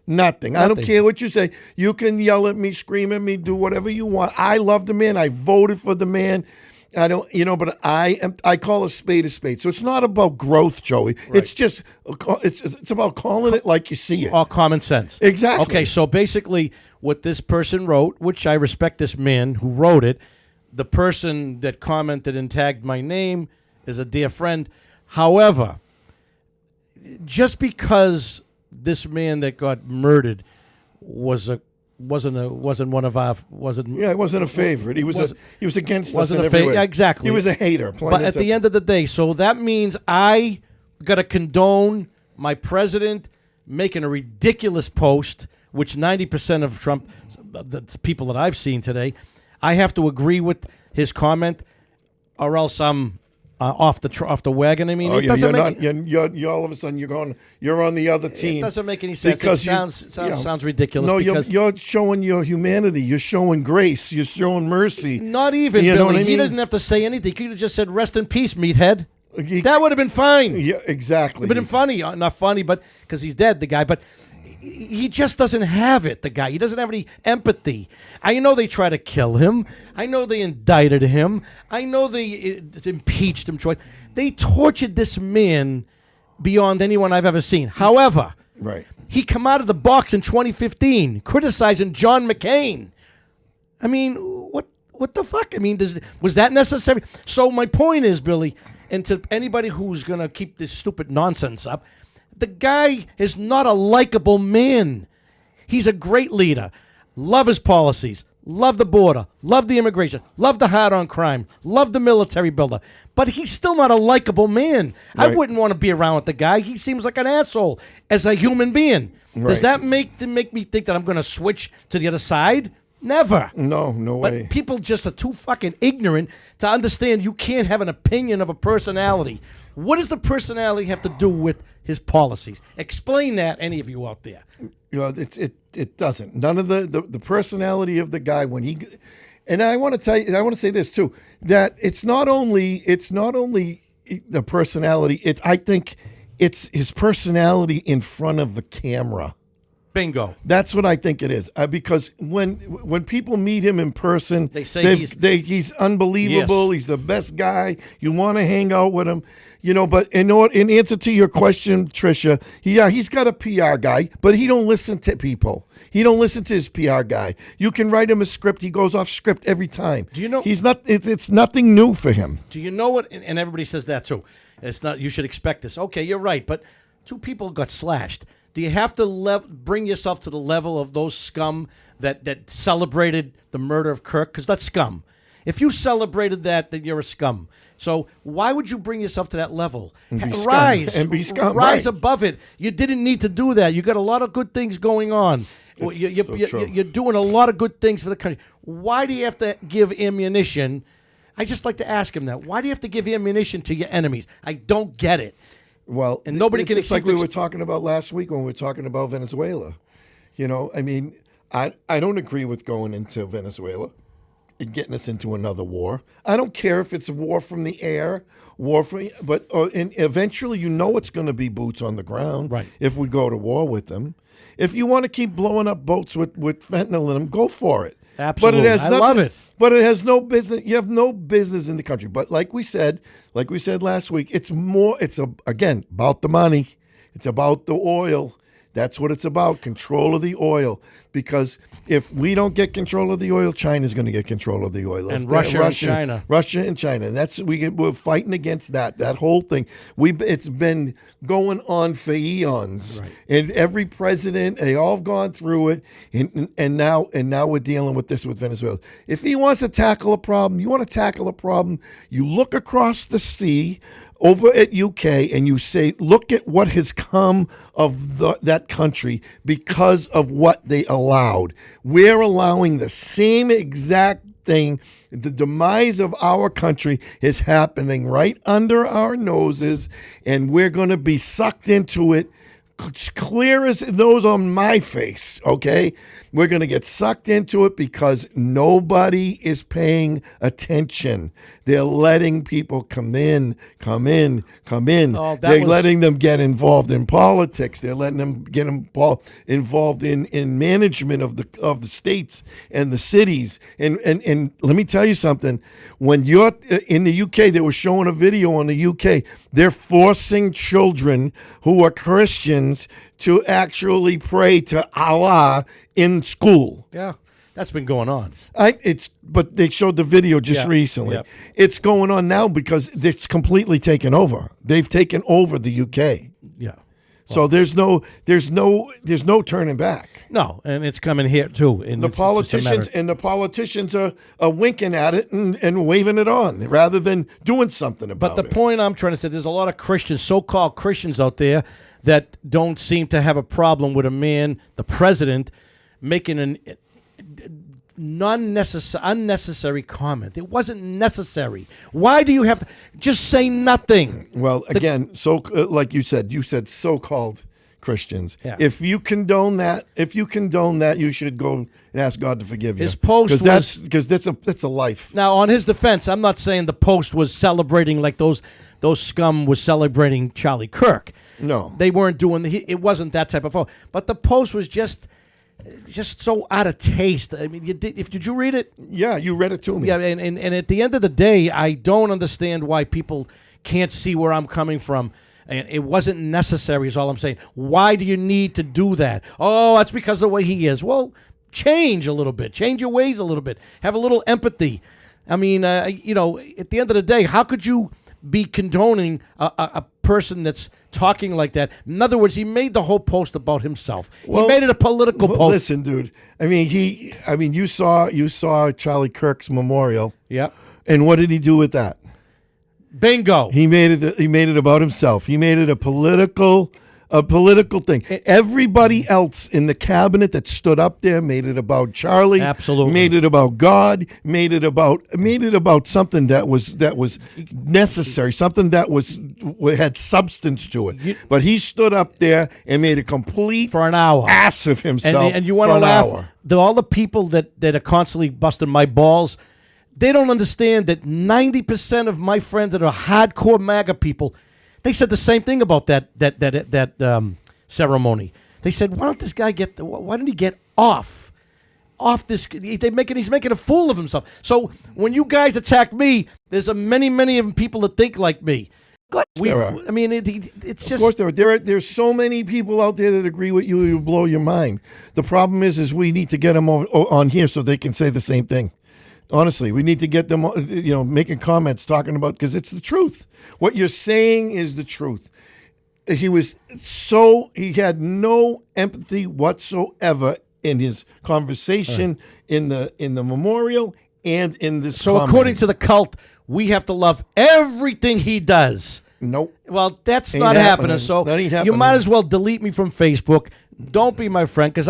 Nothing. I don't care what you say. You can yell at me, scream at me, do whatever you want. I love the man. I voted for the man. I don't, but I call a spade a spade. So it's not about growth, Joey. Right. It's just, it's about calling it like you see it. All common sense. Exactly. Okay, so basically what this person wrote, which I respect this man who wrote it, the person that commented and tagged my name is a dear friend. However, just because this man that got murdered wasn't a favorite. He was against us in a every way. Yeah, exactly. He was a hater. But at the end of the day, so that means I got to condone my president making a ridiculous post, which 90% of Trump, the people that I've seen today, I have to agree with his comment, or else I'm off the wagon. I mean, it doesn't you're all of a sudden you're on the other team. It doesn't make any sense. It sounds ridiculous. No, you're showing your humanity. You're showing grace. You're showing mercy. Not even Billy. He didn't have to say anything. He could have just said, "Rest in peace, meathead." That would have been fine. Yeah, exactly. It would have been funny, not funny, but because he's dead, the guy. But he just doesn't have it, the guy. He doesn't have any empathy. I know they try to kill him. I know they indicted him. I know they impeached him twice. They tortured this man beyond anyone I've ever seen. However, he come out of the box in 2015 criticizing John McCain. I mean, what the fuck? I mean, was that necessary? So my point is, Billy, and to anybody who's going to keep this stupid nonsense up, the guy is not a likable man. He's a great leader. Love his policies. Love the border. Love the immigration. Love the hard on crime. Love the military builder. But he's still not a likable man. Right. I wouldn't want to be around with the guy. He seems like an asshole as a human being. Right. Does that make me think that I'm going to switch to the other side? Never. No way. But people just are too fucking ignorant to understand you can't have an opinion of a personality. What does the personality have to do with his policies? Explain that, any of you out there. It doesn't. None of the personality of the guy when he, and I want to tell you, I want to say this too, that it's not only the personality. I think it's his personality in front of the camera. Bingo. That's what I think it is. Because when people meet him in person, they say he's unbelievable. Yes. He's the best guy. You want to hang out with him, But in answer to your question, Tricia, he's got a PR guy, but he don't listen to people. He don't listen to his PR guy. You can write him a script. He goes off script every time. Do you know he's not? It's nothing new for him. Do you know what? And everybody says that too. It's not. You should expect this. Okay, you're right. But 2 people got slashed. Do you have to bring yourself to the level of those scum that celebrated the murder of Kirk? Because that's scum. If you celebrated that, then you're a scum. So why would you bring yourself to that level? Rise above it. You didn't need to do that. You got a lot of good things going on. You're doing a lot of good things for the country. Why do you have to give ammunition? I just like to ask him that. Why do you have to give ammunition to your enemies? I don't get it. Well, and nobody can. It's like we were talking about last week when we were talking about Venezuela. I mean, I don't agree with going into Venezuela. getting us into another war. I don't care if it's a war from the air, and eventually it's going to be boots on the ground. Right. If we go to war with them. If you want to keep blowing up boats with fentanyl in them, go for it. Absolutely. But it has I love it. But it has no business. You have no business in the country. But like we said last week, it's again about the money. It's about the oil. That's what it's about, control of the oil. Because if we don't get control of the oil, China's going to get control of the oil. And Russia and China. Russia and China. And we're fighting against that whole thing. It's been going on for eons. Right. And every president, they all have gone through it. And now we're dealing with this with Venezuela. If he wants to tackle a problem, you want to tackle a problem, you look across the sea over at UK and you say, look at what has come of that country because of what they allowed. We're allowing the same exact thing. The demise of our country is happening right under our noses, and we're going to be sucked into it clear as those on my face, okay? We're going to get sucked into it because nobody is paying attention. They're letting people come in. They're letting them get involved in politics. They're letting them get involved in management of the states and the cities. And let me tell you something. When you're in the UK, they were showing a video on the UK. They're forcing children who are Christians to actually pray to Allah in school. Yeah, that's been going on. But they showed the video just recently. Yeah. It's going on now because it's completely taken over. They've taken over the UK. Yeah. So there's no turning back. No, and it's coming here too. The politicians are winking at it and waving it on rather than doing something about it. But the point I'm trying to say, there's a lot of Christians, so-called Christians out there that don't seem to have a problem with a man, the president, making an unnecessary comment. It wasn't necessary. Why do you have to just say nothing? Well, again, like you said so-called Christians. Yeah. If you condone that, you should go and ask God to forgive you. His post because that's a life. Now, on his defense, I'm not saying the Post was celebrating like those scum was celebrating Charlie Kirk. No, they weren't doing. It wasn't that type of photo. But the Post was just so out of taste. I mean, did you read it? Yeah, you read it to me. Yeah, and at the end of the day, I don't understand why people can't see where I'm coming from. And it wasn't necessary is all I'm saying. Why do you need to do that? Oh, that's because of the way he is. Well, change a little bit. Change your ways a little bit. Have a little empathy. I mean, at the end of the day, how could you be condoning a person that's talking like that? In other words, he made the whole post about himself. He made it a political post. Listen, dude. I mean, you saw Charlie Kirk's memorial. Yeah. And what did he do with that? Bingo. He made it about himself. He made it a political thing. Everybody else in the cabinet that stood up there made it about Charlie. Absolutely. Made it about God. Made it about something that was necessary. Something that had substance to it. But he stood up there and made a complete for an hour ass of himself. And you want to laugh? All the people that are constantly busting my balls. They don't understand that 90% of my friends that are hardcore MAGA people, they said the same thing about that ceremony. They said, "Why don't this guy why didn't he get off this? He's making a fool of himself." So when you guys attack me, there's many of people that think like me. I mean, it's just. Of course, there's so many people out there that agree with you. It will blow your mind. The problem is we need to get them on here so they can say the same thing. Honestly, we need to get them, making comments, talking about, because it's the truth. What you're saying is the truth. He had no empathy whatsoever in his conversation, in the memorial, and in this. So according to the cult, we have to love everything he does. Nope. Well, that's not happening. So that ain't happening. You might as well delete me from Facebook. Don't be my friend, because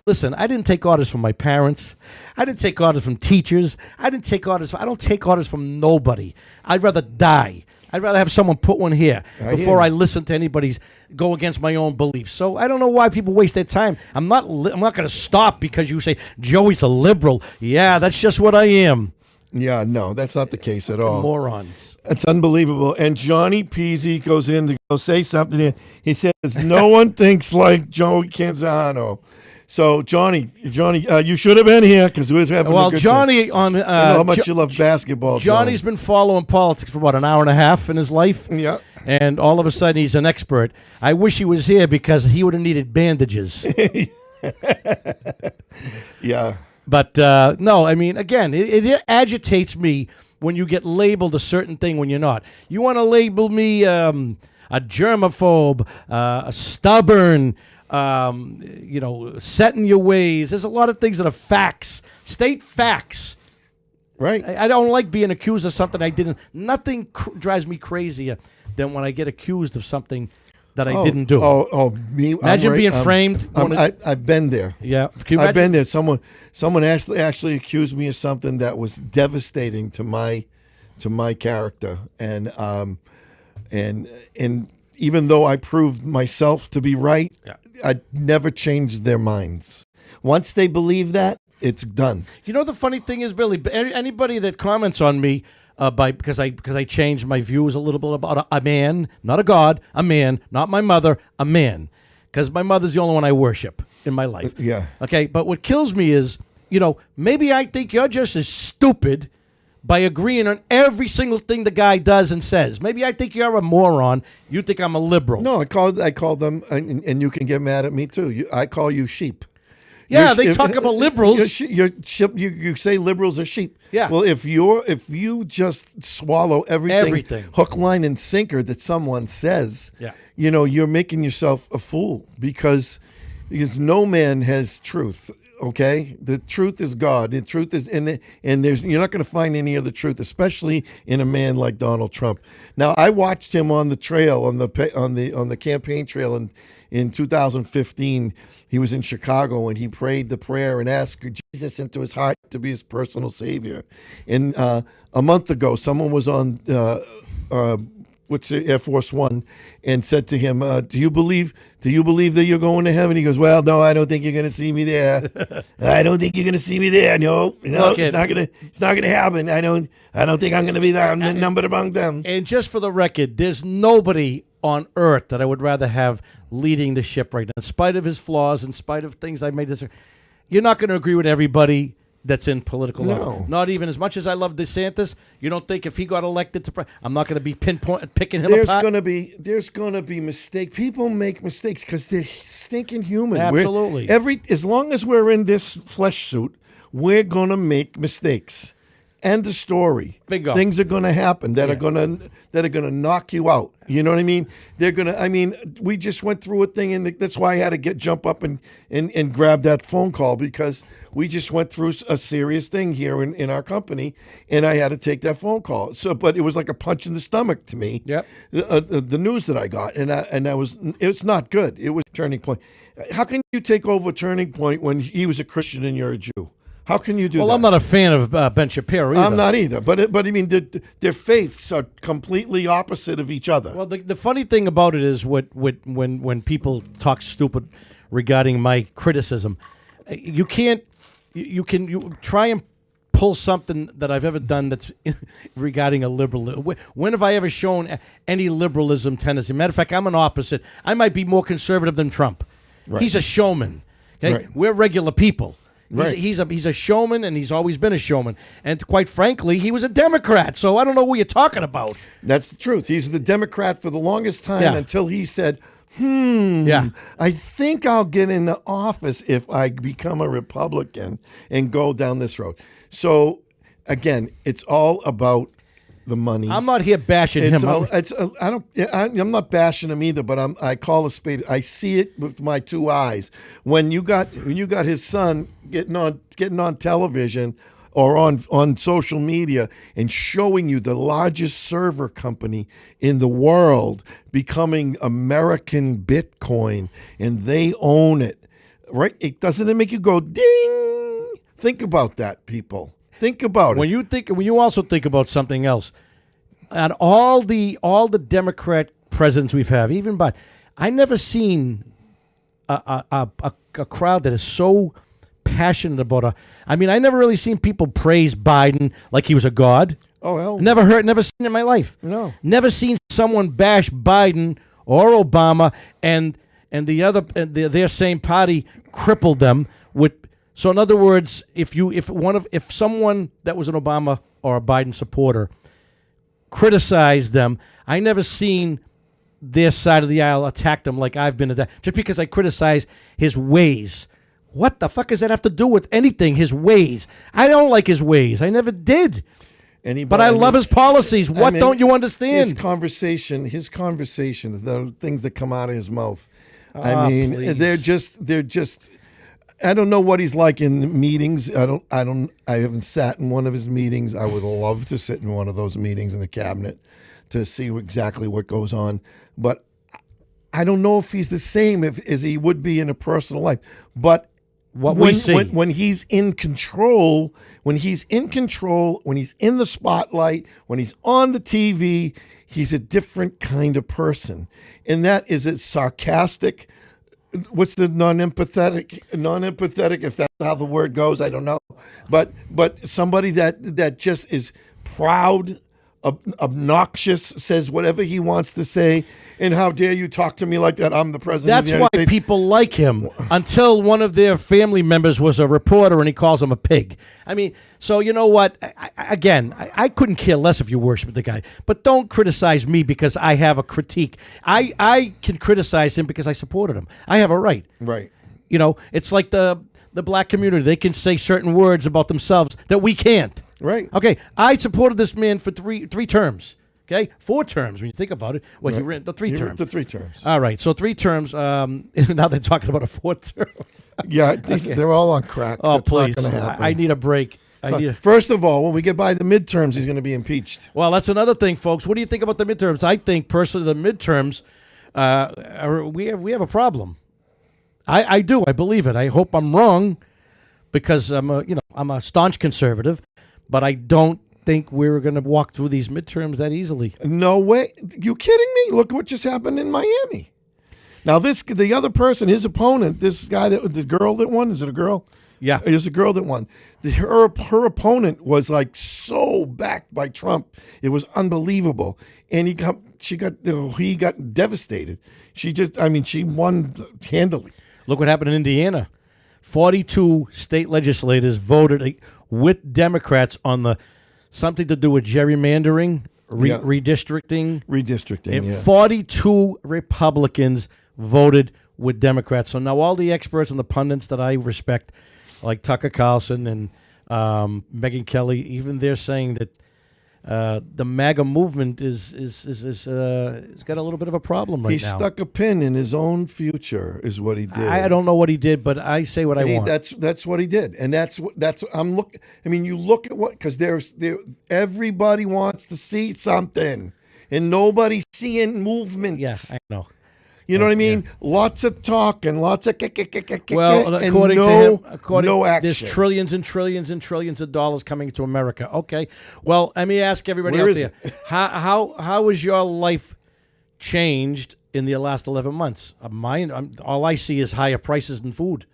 listen, I didn't take orders from my parents. I didn't take orders from teachers. I don't take orders from nobody. I'd rather die I'd rather have someone put one here before hear I listen to anybody's go against my own beliefs. So I don't know why people waste their time. I'm not going to stop because you say Joey's a liberal. Yeah, that's just what I am. Yeah, no, that's not the case at all. Morons. It's unbelievable. And Johnny Peasy goes in to go say something here. He says, no one thinks like Joey Canzano. So, Johnny, you should have been here because we were having a good Johnny time. I know how much you love basketball, Johnny's been following politics for about an hour and a half in his life. Yeah. And all of a sudden, he's an expert. I wish he was here because he would have needed bandages. Yeah. But, no, I mean, again, it agitates me when you get labeled a certain thing when you're not. You want to label me a germaphobe, a stubborn, set in your ways. There's a lot of things that are facts, state facts. Right. I don't like being accused of something I didn't. Nothing drives me crazier than when I get accused of something that I didn't do. Me. Imagine being framed. I've been there. Yeah. I've been there. Someone actually accused me of something that was devastating to my character, and even though I proved myself to be right, I never changed their minds. Once they believe that, it's done. You know the funny thing is, Billy, anybody that comments on me because I changed my views a little bit about a man, not a god, a man, not my mother, a man, because my mother's the only one I worship in my life. Yeah. Okay, but what kills me is, maybe I think you're just as stupid by agreeing on every single thing the guy does and says. Maybe I think you're a moron. You think I'm a liberal. No, I call them, and you can get mad at me too. I call you sheep. Yeah, they talk about liberals. You say liberals are sheep. Yeah. Well, if you just swallow everything, hook, line, and sinker that someone says, you're making yourself a fool because no man has truth. Okay, the truth is God. The truth is in it, and you're not going to find any other truth, especially in a man like Donald Trump. Now, I watched him on the trail, on the campaign trail in 2015. He was in Chicago and he prayed the prayer and asked Jesus into his heart to be his personal savior. And a month ago, someone was on Air Force One and said to him, do you believe that you're going to heaven? He goes, well, no, I don't think you're going to see me there. I don't think you're going to see me there. No, it's not going to happen. I don't think I'm going to be there. I'm numbered among them. And just for the record, there's nobody on earth that I would rather have leading the ship right now, in spite of his flaws, in spite of things I made. You're not going to agree with everybody that's in political office. Not even as much as I love DeSantis. You don't think if he got elected to I'm not going to be picking him apart? There's going to be mistakes. People make mistakes because they're stinking human. Absolutely. As long as we're in this flesh suit, we're going to make mistakes. End of story. Bingo. Things are going to happen that are going to knock you out. You know what I mean? We just went through a thing, and that's why I had to jump up and grab that phone call, because we just went through a serious thing here in our company, and I had to take that phone call. But it was like a punch in the stomach to me. Yep. The news that I got, it's not good. It was Turning Point. How can you take over Turning Point when he was a Christian and you're a Jew? How can you do that? Well, I'm not a fan of Ben Shapiro either. I'm not either. But I mean, their faiths are completely opposite of each other. Well, the funny thing about it is when people talk stupid regarding my criticism, you can try and pull something that I've ever done that's regarding a liberal. When have I ever shown any liberalism tendency? Matter of fact, I'm an opposite. I might be more conservative than Trump. Right. He's a showman. Okay? Right. We're regular people. Right. He's a showman, and he's always been a showman. And quite frankly, he was a Democrat, so I don't know what you're talking about. That's the truth. He's the Democrat for the longest time until he said, I think I'll get into office if I become a Republican and go down this road. So, again, it's all about the money. I'm not here bashing him. I'm not bashing him either, but I call a spade. I see it with my two eyes. When you got his son getting on television or on social media and showing you the largest server company in the world becoming American Bitcoin, and they own it, right? Doesn't it make you go ding? Think about that, people. Think about it. When you also think about something else, on all the Democrat presidents we've had, even Biden, I never seen a crowd that is so passionate about I mean, I never really seen people praise Biden like he was a god. Oh, hell. Never seen it in my life. No. Never seen someone bash Biden or Obama and their same party crippled them with. So in other words, if someone that was an Obama or a Biden supporter criticized them, I never seen their side of the aisle attack them like I've been attacked just because I criticize his ways. What the fuck does that have to do with anything? His ways. I don't like his ways. I never did. But I love his policies. What don't you understand? His conversation, the things that come out of his mouth. I mean, please. they're just. I don't know what he's like in meetings. I haven't sat in one of his meetings. I would love to sit in one of those meetings in the cabinet to see exactly what goes on. But I don't know if he's the same as he would be in a personal life. But when he's in control, when he's in the spotlight, when he's on the TV, he's a different kind of person. And that is a sarcastic. What's the non-empathetic, if that's how the word goes, I don't know. But somebody that just is proud, obnoxious, says whatever he wants to say, and how dare you talk to me like that? I'm the president of the United States. That's why people like him, until one of their family members was a reporter and he calls him a pig. I mean, so you know what? I couldn't care less if you worship the guy, but don't criticize me because I have a critique. I can criticize him because I supported him. I have a right. Right. You know, it's like the black community. They can say certain words about themselves that we can't. Right. Okay, I supported this man for three terms. Okay, 4 terms when you think about it. Well, right. He ran the 3 terms. The 3 terms. All right, so 3 terms. Now they're talking about a 4th term. Yeah, they're all on crack. Oh, That's please. Not gonna happen. I need a break. First of all, when we get by the midterms, he's going to be impeached. Well, that's another thing, folks. What do you think about the midterms? I think, personally, the midterms, we have a problem. I do. I believe it. I hope I'm wrong because I'm a staunch conservative, but I don't think we're going to walk through these midterms that easily. No way. You kidding me? Look what just happened in Miami. Now, the other person, his opponent, this guy, the girl that won, is it a girl? Yeah. It was a girl that won. Her opponent was like so backed by Trump. It was unbelievable. And he got devastated. She won handily. Look what happened in Indiana. 42 state legislators voted with Democrats on something to do with gerrymandering, redistricting. Redistricting, and 42 Republicans voted with Democrats. So now all the experts and the pundits that I respect, like Tucker Carlson and Megyn Kelly, even they're saying that the MAGA movement is got a little bit of a problem right now. He stuck a pin in his own future, is what he did. I don't know what he did, but I say what I want. That's what he did, and that's I'm look. I mean, you look at what because everybody wants to see something, and nobody's seeing movement. Yeah, I know. You know what I mean? Yeah. Lots of talk and lots of well, and according to him, no action. There's trillions and trillions and trillions of dollars coming to America. Okay, well, let me ask everybody out there: how has your life changed in the last 11 months? All I see is higher prices in food.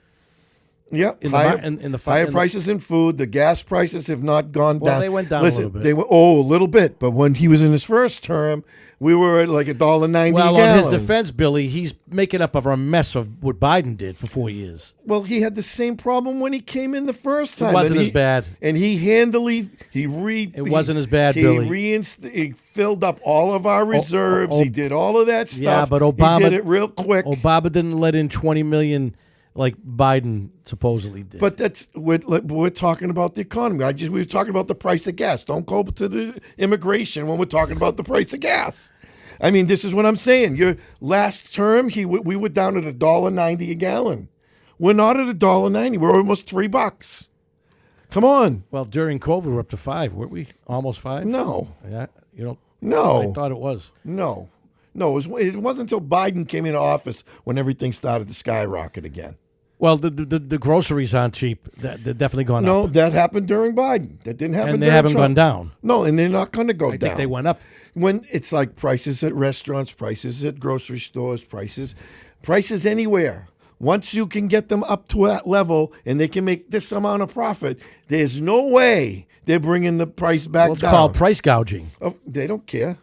Yeah, higher prices in food. The gas prices have not gone down. Well, they went down a little bit. They went a little bit, but when he was in his first term, we were at like $1.90 a gallon. Well, on his defense, Billy, he's making up of a mess of what Biden did for 4 years. Well, he had the same problem when he came in the first time. It wasn't as bad. And he handily It wasn't as bad, Billy. He filled up all of our reserves. He did all of that stuff. Yeah, but Obama he did it real quick. Obama didn't let in 20 million. Like Biden supposedly did. But we're talking about the economy. We were talking about the price of gas. Don't go to the immigration when we're talking about the price of gas. I mean, this is what I'm saying. Your last term, we were down at $1.90 a gallon. We're not at $1.90. We're almost $3. Come on. Well, during COVID, we're up to $5, weren't we? Almost $5. No. Yeah. No. I thought it was. No. It wasn't until Biden came into office when everything started to skyrocket again. Well, the groceries aren't cheap. They're definitely gone up. No, that happened during Biden. That didn't happen. And they haven't gone down. No, and they're not going to go down. I think they went up. when it's like prices at restaurants, prices at grocery stores, prices anywhere. Once you can get them up to that level and they can make this amount of profit, there's no way they're bringing the price back It's down. called price gouging. Oh, they don't care.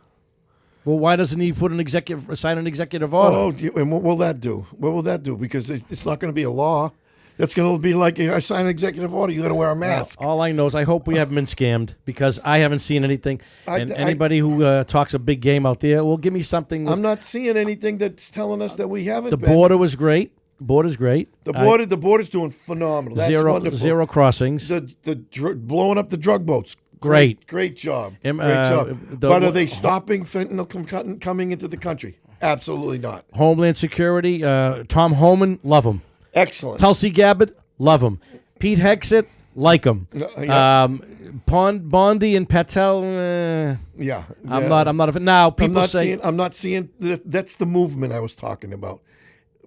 Well, why doesn't he sign an executive order? Oh, and what will that do? What will that do? Because it's not going to be a law. That's going to be like, I sign an executive order, you got to wear a mask. All I know is I hope we haven't been scammed because I haven't seen anything. And anybody who talks a big game out there, well, give me something. I'm not seeing anything that's telling us that we haven't. The border was great. Border's great. The border's doing phenomenal. That's wonderful. Zero crossings. Blowing up the drug boats. Great job. Great job. But are they stopping fentanyl coming into the country? Absolutely not. Homeland Security. Tom Homan, love him. Excellent. Tulsi Gabbard, love him. Pete Hegseth, like him. Bondi and Patel. I'm not a fan. Now people I'm not seeing. That's the movement I was talking about.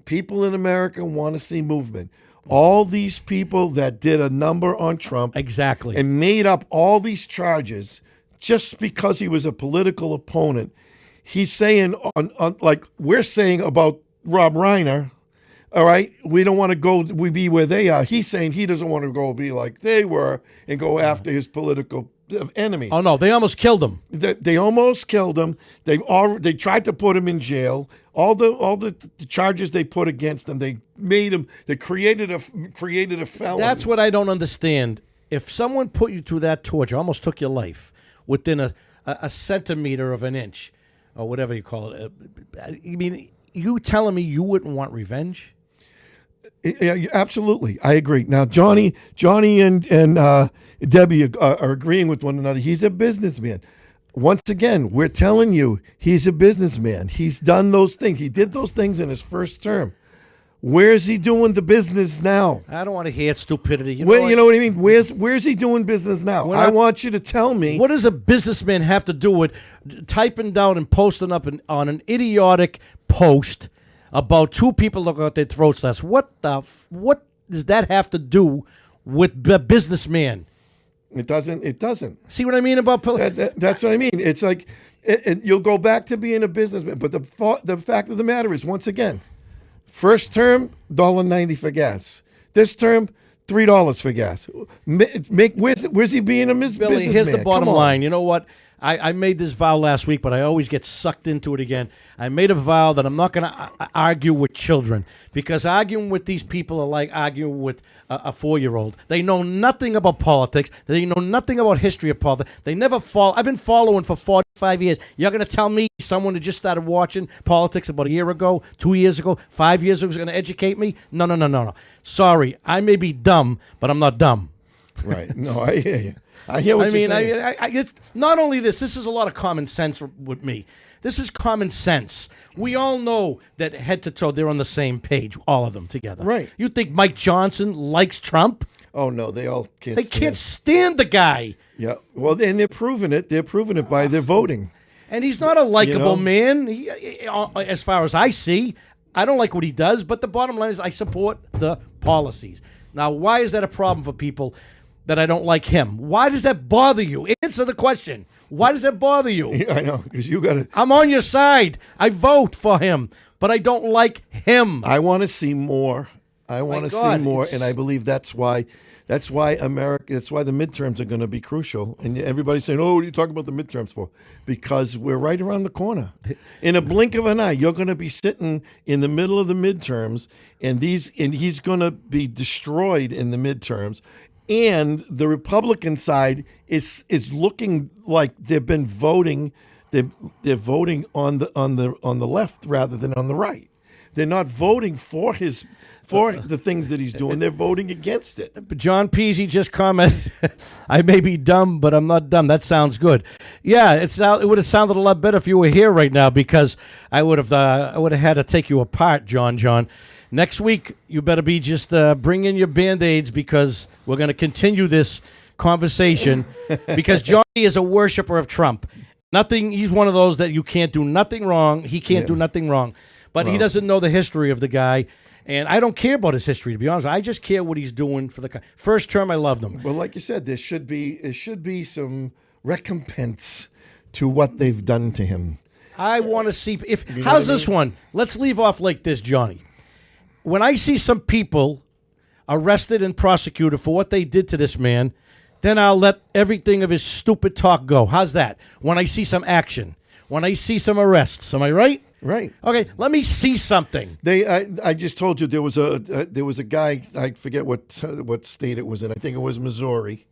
People in America want to see movement. All these people that did a number on Trump exactly and made up all these charges just because he was a political opponent. He's saying on like we're saying about Rob Reiner. All right, we don't want to be where they are. He's saying he doesn't want to go be like they were and go after his political enemies. Oh no, they almost killed him. They almost killed him. They tried to put him in jail. All the charges they put against him, they made him. They created a felony. That's what I don't understand. If someone put you through that torture, almost took your life within a centimeter of an inch, or whatever you call it. I mean, you telling me you wouldn't want revenge? Yeah, absolutely. I agree. Now, Johnny and Debbie are agreeing with one another. He's a businessman. Once again, we're telling you he's a businessman. He's done those things. He did those things in his first term. Where's he doing the business now? I don't want to hear stupidity. You know what I mean? Where's he doing business now? I want you to tell me. What does a businessman have to do with typing down and posting up on an idiotic post about two people looking at their throats? What does that have to do with the businessman? It doesn't. See what I mean about that's what I mean. It's like you'll go back to being a businessman, but the fact of the matter is, once again, first term $1.90 for gas. This term $3 for gas. Where's he being a businessman? Billy, here's the bottom line. You know what? I made this vow last week, but I always get sucked into it again. I made a vow that I'm not going to argue with children, because arguing with these people are like arguing with a 4-year-old. They know nothing about politics. They know nothing about history of politics. They never follow. I've been following for 45 years. You're going to tell me someone who just started watching politics about a year ago, 2 years ago, 5 years ago is going to educate me? No. Sorry, I may be dumb, but I'm not dumb. Right. No, I hear you. I hear what you're saying. It's not only this is a lot of common sense with me. This is common sense. We all know that head to toe, they're on the same page, all of them together. Right. You think Mike Johnson likes Trump? Oh, no, they all can't They can't stand the guy. Yeah. Well, and they're proving it. They're proving it by their voting. And he's not a likable man, as far as I see. I don't like what he does, but the bottom line is I support the policies. Now, why is that a problem for people that I don't like him? Why does that bother you? Answer the question. Why does that bother you? Yeah, I know, because you got to. I'm on your side. I vote for him, but I don't like him. I want to see more. And I believe that's why the midterms are going to be crucial. And everybody's saying, "Oh, what are you talking about the midterms for?" Because we're right around the corner. In a blink of an eye, you're going to be sitting in the middle of the midterms, and he's going to be destroyed in the midterms. And the Republican side is looking like they've been voting. They're voting on the left rather than on the right. They're not voting for the things that he's doing. They're voting against it. But John Peasy just commented, "I may be dumb, but I'm not dumb." That sounds good. Yeah, it would have sounded a lot better if you were here right now, because I would have had to take you apart, John. Next week, you better be just bring in your Band-Aids, because we're going to continue this conversation, because Johnny is a worshiper of Trump. He's one of those that you can't do nothing wrong. He can't do nothing wrong. But he doesn't know the history of the guy. And I don't care about his history, to be honest. I just care what he's doing for the first term. I loved him. Well, like you said, there should be some recompense to what they've done to him. I want to see if. How's this one? Let's leave off like this, Johnny. When I see some people arrested and prosecuted for what they did to this man, then I'll let everything of his stupid talk go. How's that? When I see some action, when I see some arrests, am I right? Right. Okay, let me see something. I just told you there was a guy, I forget what state it was in. I think it was Missouri.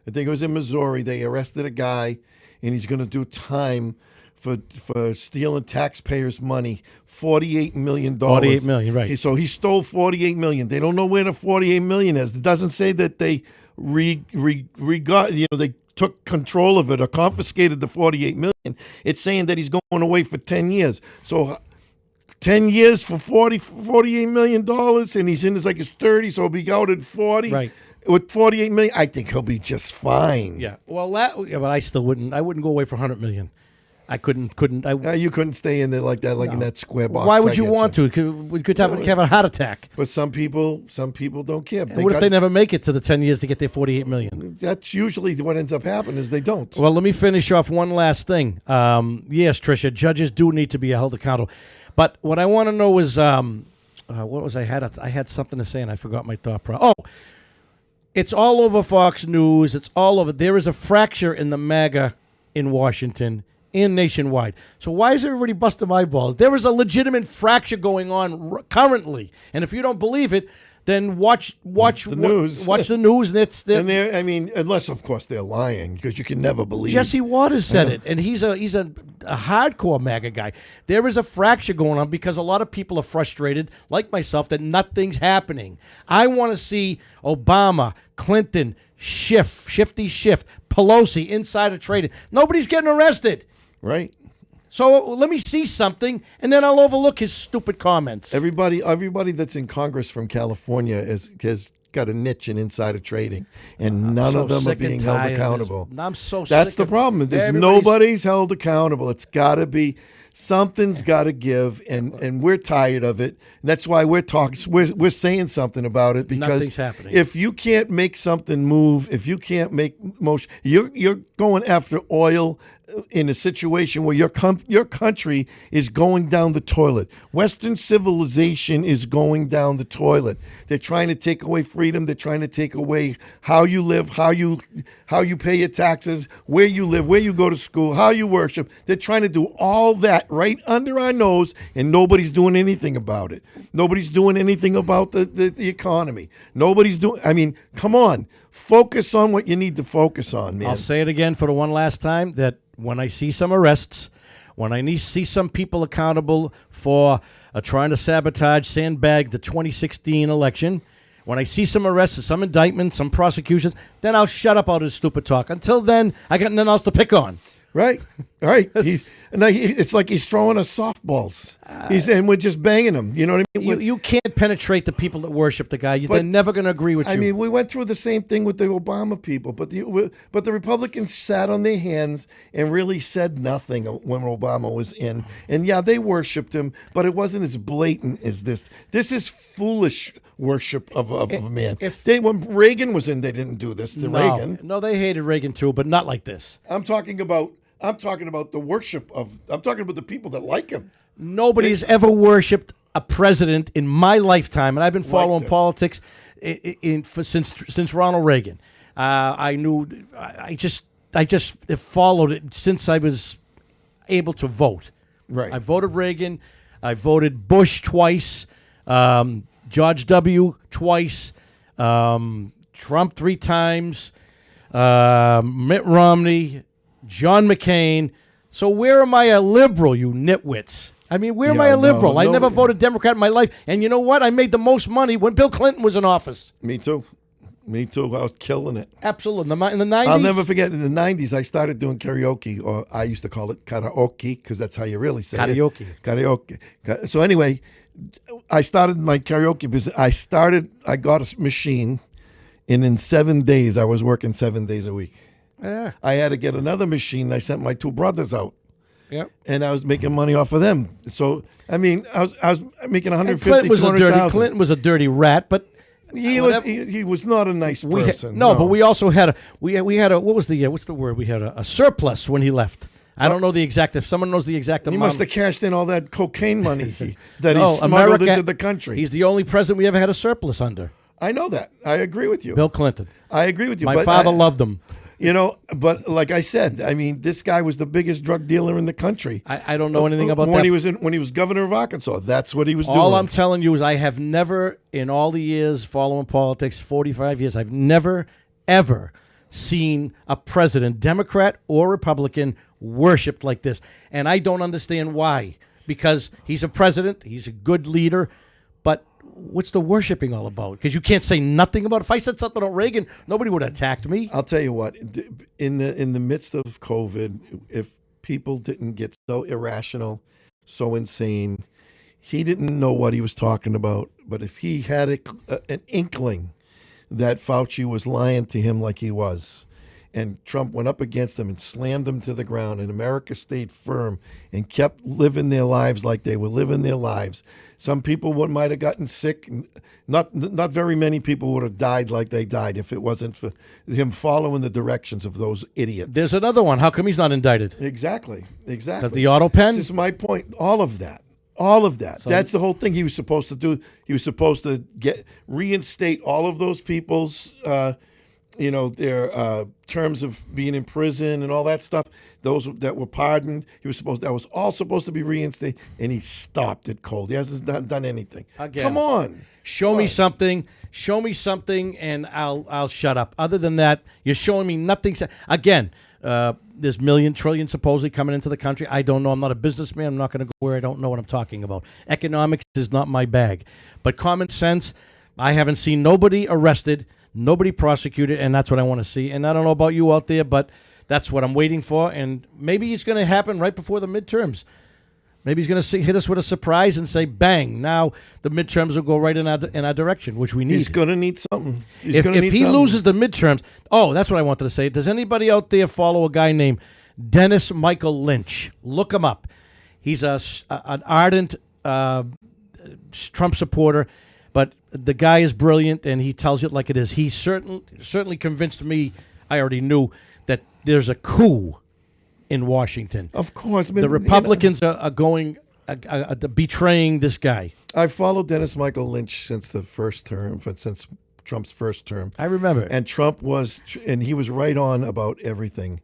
I think it was in Missouri. They arrested a guy, and he's going to do time for stealing taxpayers' money. $48 million. $48 million, right. So he stole $48 million. They don't know where the $48 million is. It doesn't say that they they took control of it or confiscated the $48 million. It's saying that he's going away for 10 years. So 10 years for $48 million, and he's in his 30s, so he'll be out at 40. Right. With $48 million, I think he'll be but fine. Yeah. Well, but I still wouldn't. I wouldn't go away for $100 million. I couldn't. You couldn't stay in there like that, in that square box. Why would you want to? We could have a heart attack. But some people don't care. What if they never make it to the 10 years to get their $48 million? That's usually what ends up happening is they don't. Well, let me finish off one last thing. Yes, Tricia, judges do need to be held accountable. But what I want to know is, what was I had something to say and I forgot my thought process. Oh, it's all over Fox News. It's all over. There is a fracture in the MAGA in Washington and nationwide. So why is everybody busting my balls? There is a legitimate fracture going on currently, and if you don't believe it, then watch the news. Watch the news, and it's and unless of course they're lying, because you can never believe. Jesse Waters said it, and he's a hardcore MAGA guy. There is a fracture going on because a lot of people are frustrated, like myself, that nothing's happening. I want to see Obama, Clinton, Shifty Schiff, Pelosi, insider trading. Nobody's getting arrested. Right. So let me see something, and then I'll overlook his stupid comments. Everybody that's in Congress from California has got a niche in insider trading, and none of them are being held accountable. I'm so sick. That's the problem. Nobody's held accountable. It's got to be. Something's got to give, and we're tired of it. And that's why we're talking. We're saying something about it, because nothing's happening. If you can't make something move, if you can't make motion, you're going after oil in a situation where your country is going down the toilet. Western civilization is going down the toilet. They're trying to take away freedom. They're trying to take away how you live, how you pay your taxes, where you live, where you go to school, how you worship. They're trying to do all that right under our nose, and nobody's doing anything about it. Nobody's doing anything about the economy. Nobody's doing. I mean, come on. Focus on what you need to focus on, man. I'll say it again for the one last time, that when I see some arrests, when I see some people accountable for trying to sabotage, sandbag the 2016 election, when I see some arrests, some indictments, some prosecutions, then I'll shut up all this stupid talk. Until then, I got nothing else to pick on. Right. It's like he's throwing us softballs. And we're just banging him. You know what I mean? You can't penetrate the people that worship the guy. They're never going to agree with you. I mean, we went through the same thing with the Obama people, but the Republicans sat on their hands and really said nothing when Obama was in. And yeah, they worshipped him, but it wasn't as blatant as this. This is foolish worship of a man. When Reagan was in, they didn't do this to Reagan. No, they hated Reagan too, but not like this. I'm talking about the worship I'm talking about the people that like him. Nobody's ever worshipped a president in my lifetime, and I've been following politics since Ronald Reagan. I just followed it since I was able to vote. Right. I voted Reagan. I voted Bush twice. George W. twice. Trump 3 times. Mitt Romney. John McCain. So where am I a liberal, you nitwits? I mean, where am I a liberal? I never voted Democrat in my life. And you know what? I made the most money when Bill Clinton was in office. Me too. I was killing it. Absolutely. In the 90s? I'll never forget, in the 90s, I started doing karaoke, or I used to call it karaoke, because that's how you really say it. Karaoke. So anyway, I started my karaoke business. I got a machine, and in 7 days, I was working 7 days a week. Yeah. I had to get another machine. I sent my 2 brothers out. Yep. And I was making money off of them. So, I mean, I was making $150,000, $200,000. Clinton was a dirty rat, but he was not a nice person. But we also had we had a what's the word? We had a surplus when he left. I don't know the exact. If someone knows the exact He amount, must have cashed in all that cocaine money that he smuggled into the country. He's the only president we ever had a surplus under. I know that. I agree with you. Bill Clinton. I agree with you. My father loved him. But like I said, I mean, this guy was the biggest drug dealer in the country. I don't know anything about when that. When he was governor of Arkansas, that's what he was doing. All I'm telling you is I have never, in all the years following politics, 45 years, I've never, ever seen a president, Democrat or Republican, worshipped like this. And I don't understand why. Because he's a president, he's a good leader, but what's the worshiping all about? Because you can't say nothing about it. If I said something about Reagan, nobody would have attacked me. I'll tell you what, in the midst of COVID, if people didn't get so irrational, so insane, he didn't know what he was talking about. But if he had an inkling that Fauci was lying to him like he was, and Trump went up against him and slammed them to the ground, and America stayed firm and kept living their lives like they were living their lives. Some people might have gotten sick. Not very many people would have died like they died if it wasn't for him following the directions of those idiots. There's another one. How come he's not indicted? Exactly. Because the auto pen? This is my point. All of that. So, that's the whole thing he was supposed to do. He was supposed to reinstate all of those people's their terms of being in prison and all that stuff. Those that were pardoned, that was all supposed to be reinstated, and he stopped it cold. He hasn't done anything. Again, come on, show me something, and I'll shut up. Other than that, you're showing me nothing. Again, there's trillion supposedly coming into the country. I don't know. I'm not a businessman. I'm not going to go where I don't know what I'm talking about. Economics is not my bag, but common sense. I haven't seen nobody arrested. Nobody prosecuted, and that's what I want to see. And I don't know about you out there, but that's what I'm waiting for. And maybe it's going to happen right before the midterms. Maybe he's going to hit us with a surprise and say, bang, now the midterms will go right in our direction, which we need. He's going to need something. If he loses the midterms, that's what I wanted to say. Does anybody out there follow a guy named Dennis Michael Lynch? Look him up. He's an ardent Trump supporter. But the guy is brilliant, and he tells it like it is. He certainly convinced me, I already knew, that there's a coup in Washington. Of course. The Republicans are going betraying this guy. I followed Dennis Michael Lynch since the first term, since Trump's first term. I remember. And he was right on about everything.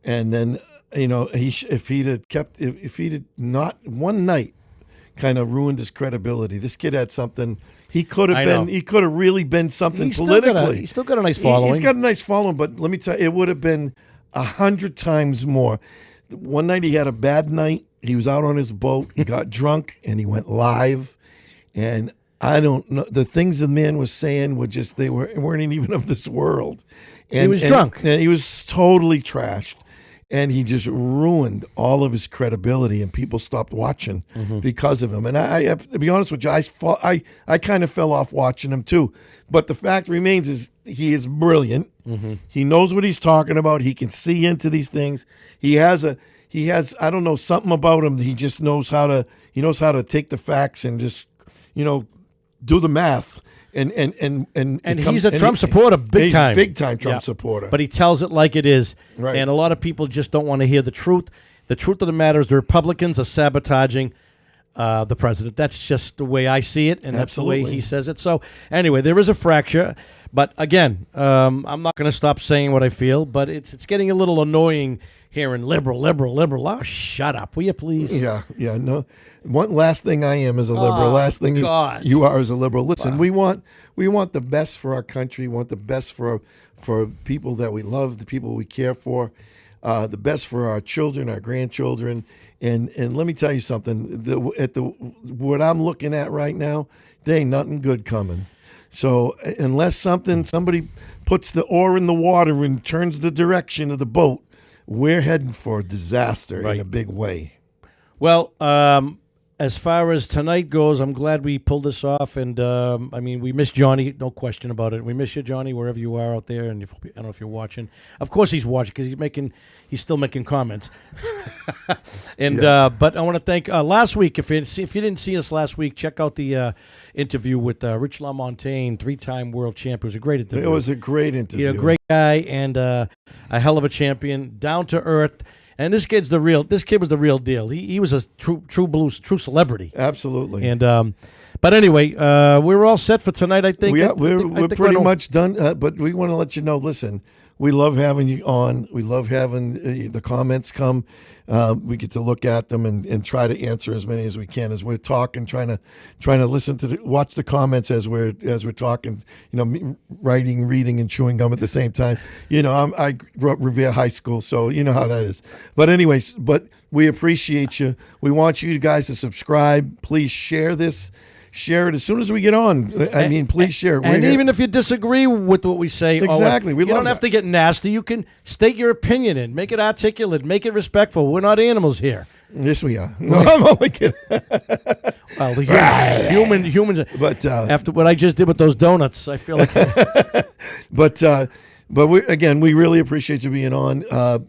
And then, if he'd not one night kind of ruined his credibility. This kid had something. He could have really been something politically. He's still got a nice following. He's got a nice following, but let me tell you, it would have been 100 times more. One night he had a bad night. He was out on his boat. He got drunk, and he went live. And I don't know. The things the man was saying were just, they weren't even of this world. And he was drunk. And he was totally trashed. And he just ruined all of his credibility, and people stopped watching because of him. And I have to be honest with you, I kind of fell off watching him too. But the fact remains is he is brilliant. Mm-hmm. He knows what he's talking about. He can see into these things. He has I don't know, something about him. He just knows how to take the facts and just do the math. And he's a Trump supporter, big time Trump supporter. But he tells it like it is. Right. And a lot of people just don't want to hear the truth. The truth of the matter is the Republicans are sabotaging the president. That's just the way I see it, and that's the way he says it. So anyway, there is a fracture. But again, I'm not going to stop saying what I feel, but it's getting a little annoying hearing liberal. Oh, shut up, will you please? Yeah, no. One last thing I am is a liberal. Last thing you are is a liberal. Listen, wow. we want the best for our country. We want the best for people that we love, the people we care for, the best for our children, our grandchildren. And let me tell you something. What I'm looking at right now, there ain't nothing good coming. So unless somebody puts the oar in the water and turns the direction of the boat, we're heading for disaster in a big way. Well, as far as tonight goes, I'm glad we pulled this off. And, we miss Johnny, no question about it. We miss you, Johnny, wherever you are out there. And I don't know if you're watching. Of course he's watching because he's still making comments. And but I want to thank last week. If you didn't see us last week, check out the interview with Rich LaMontagne, 3-time world champion. It was a great interview. It was a great interview. He's a great guy and a hell of a champion, down to earth. And this kid was the real deal. He was a true blues, true celebrity. Absolutely. And but anyway, we're all set for tonight. I think we're pretty much done. But we want to let you know. Listen, we love having you on. We love having the comments come. We get to look at them and try to answer as many as we can as we're talking. Trying to listen to watch the comments as we're talking. Writing, reading, and chewing gum at the same time. I grew up Revere High School, so you know how that is. But anyways, we appreciate you. We want you guys to subscribe. Please share this. Share it as soon as we get on. Please share it. And even if you disagree with what we say, exactly, you don't have to get nasty. You can state your opinion and make it articulate, make it respectful. We're not animals here. Yes, we are. No, I'm only kidding. Well, the humans. But after what I just did with those donuts, I feel like. But we really appreciate you being on.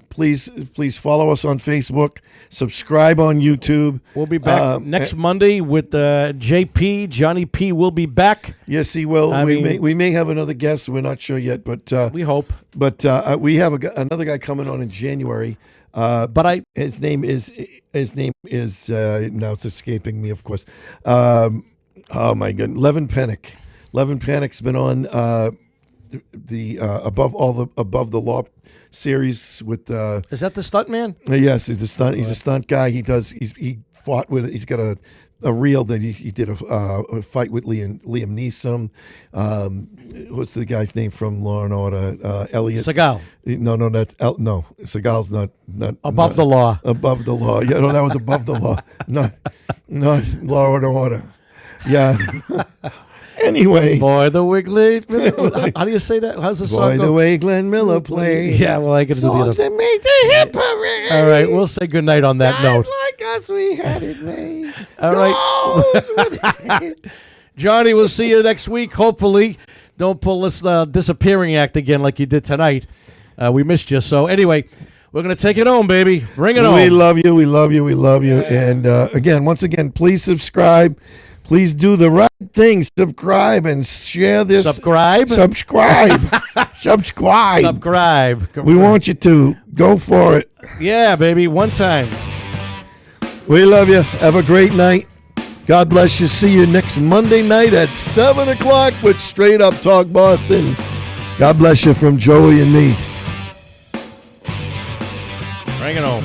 Please follow us on Facebook. Subscribe on YouTube. We'll be back next Monday with JP. Johnny P will be back. Yes, he will. We may have another guest. We're not sure yet, but we hope. But we have another guy coming on in January. His name is now it's escaping me, of course. Oh my goodness, Levin Pennick. Levin Pennick's been on the Above the Law series with. Is that the stunt man? Yes, he's a stunt. He's a stunt guy. He fought with. He's got a reel that he did a fight with Liam Neeson. What's the guy's name from Law and Order? Elliot Seagal. No, Seagal's not Above the Law. Above the Law. Yeah, no, that was Above the Law. Not Law and Order. Yeah. Anyway, Boy, the way how do you say that? How's the song Boy, go? the way Glenn Miller played. Yeah, well, I can do the other. That made the hip parade. All right, we'll say goodnight on that note. Like us, we had it made. All right, Johnny, we'll see you next week. Hopefully, don't pull this disappearing act again like you did tonight. We missed you. So anyway, we're gonna take it home, baby. Bring it home. We love you. We love you. We love you. And once again, please subscribe. Please do the right thing. Subscribe and share this. Subscribe. We want you to. Go for it. Yeah, baby. One time. We love you. Have a great night. God bless you. See you next Monday night at 7 o'clock with Straight Up Talk Boston. God bless you from Joey and me. Bring it home.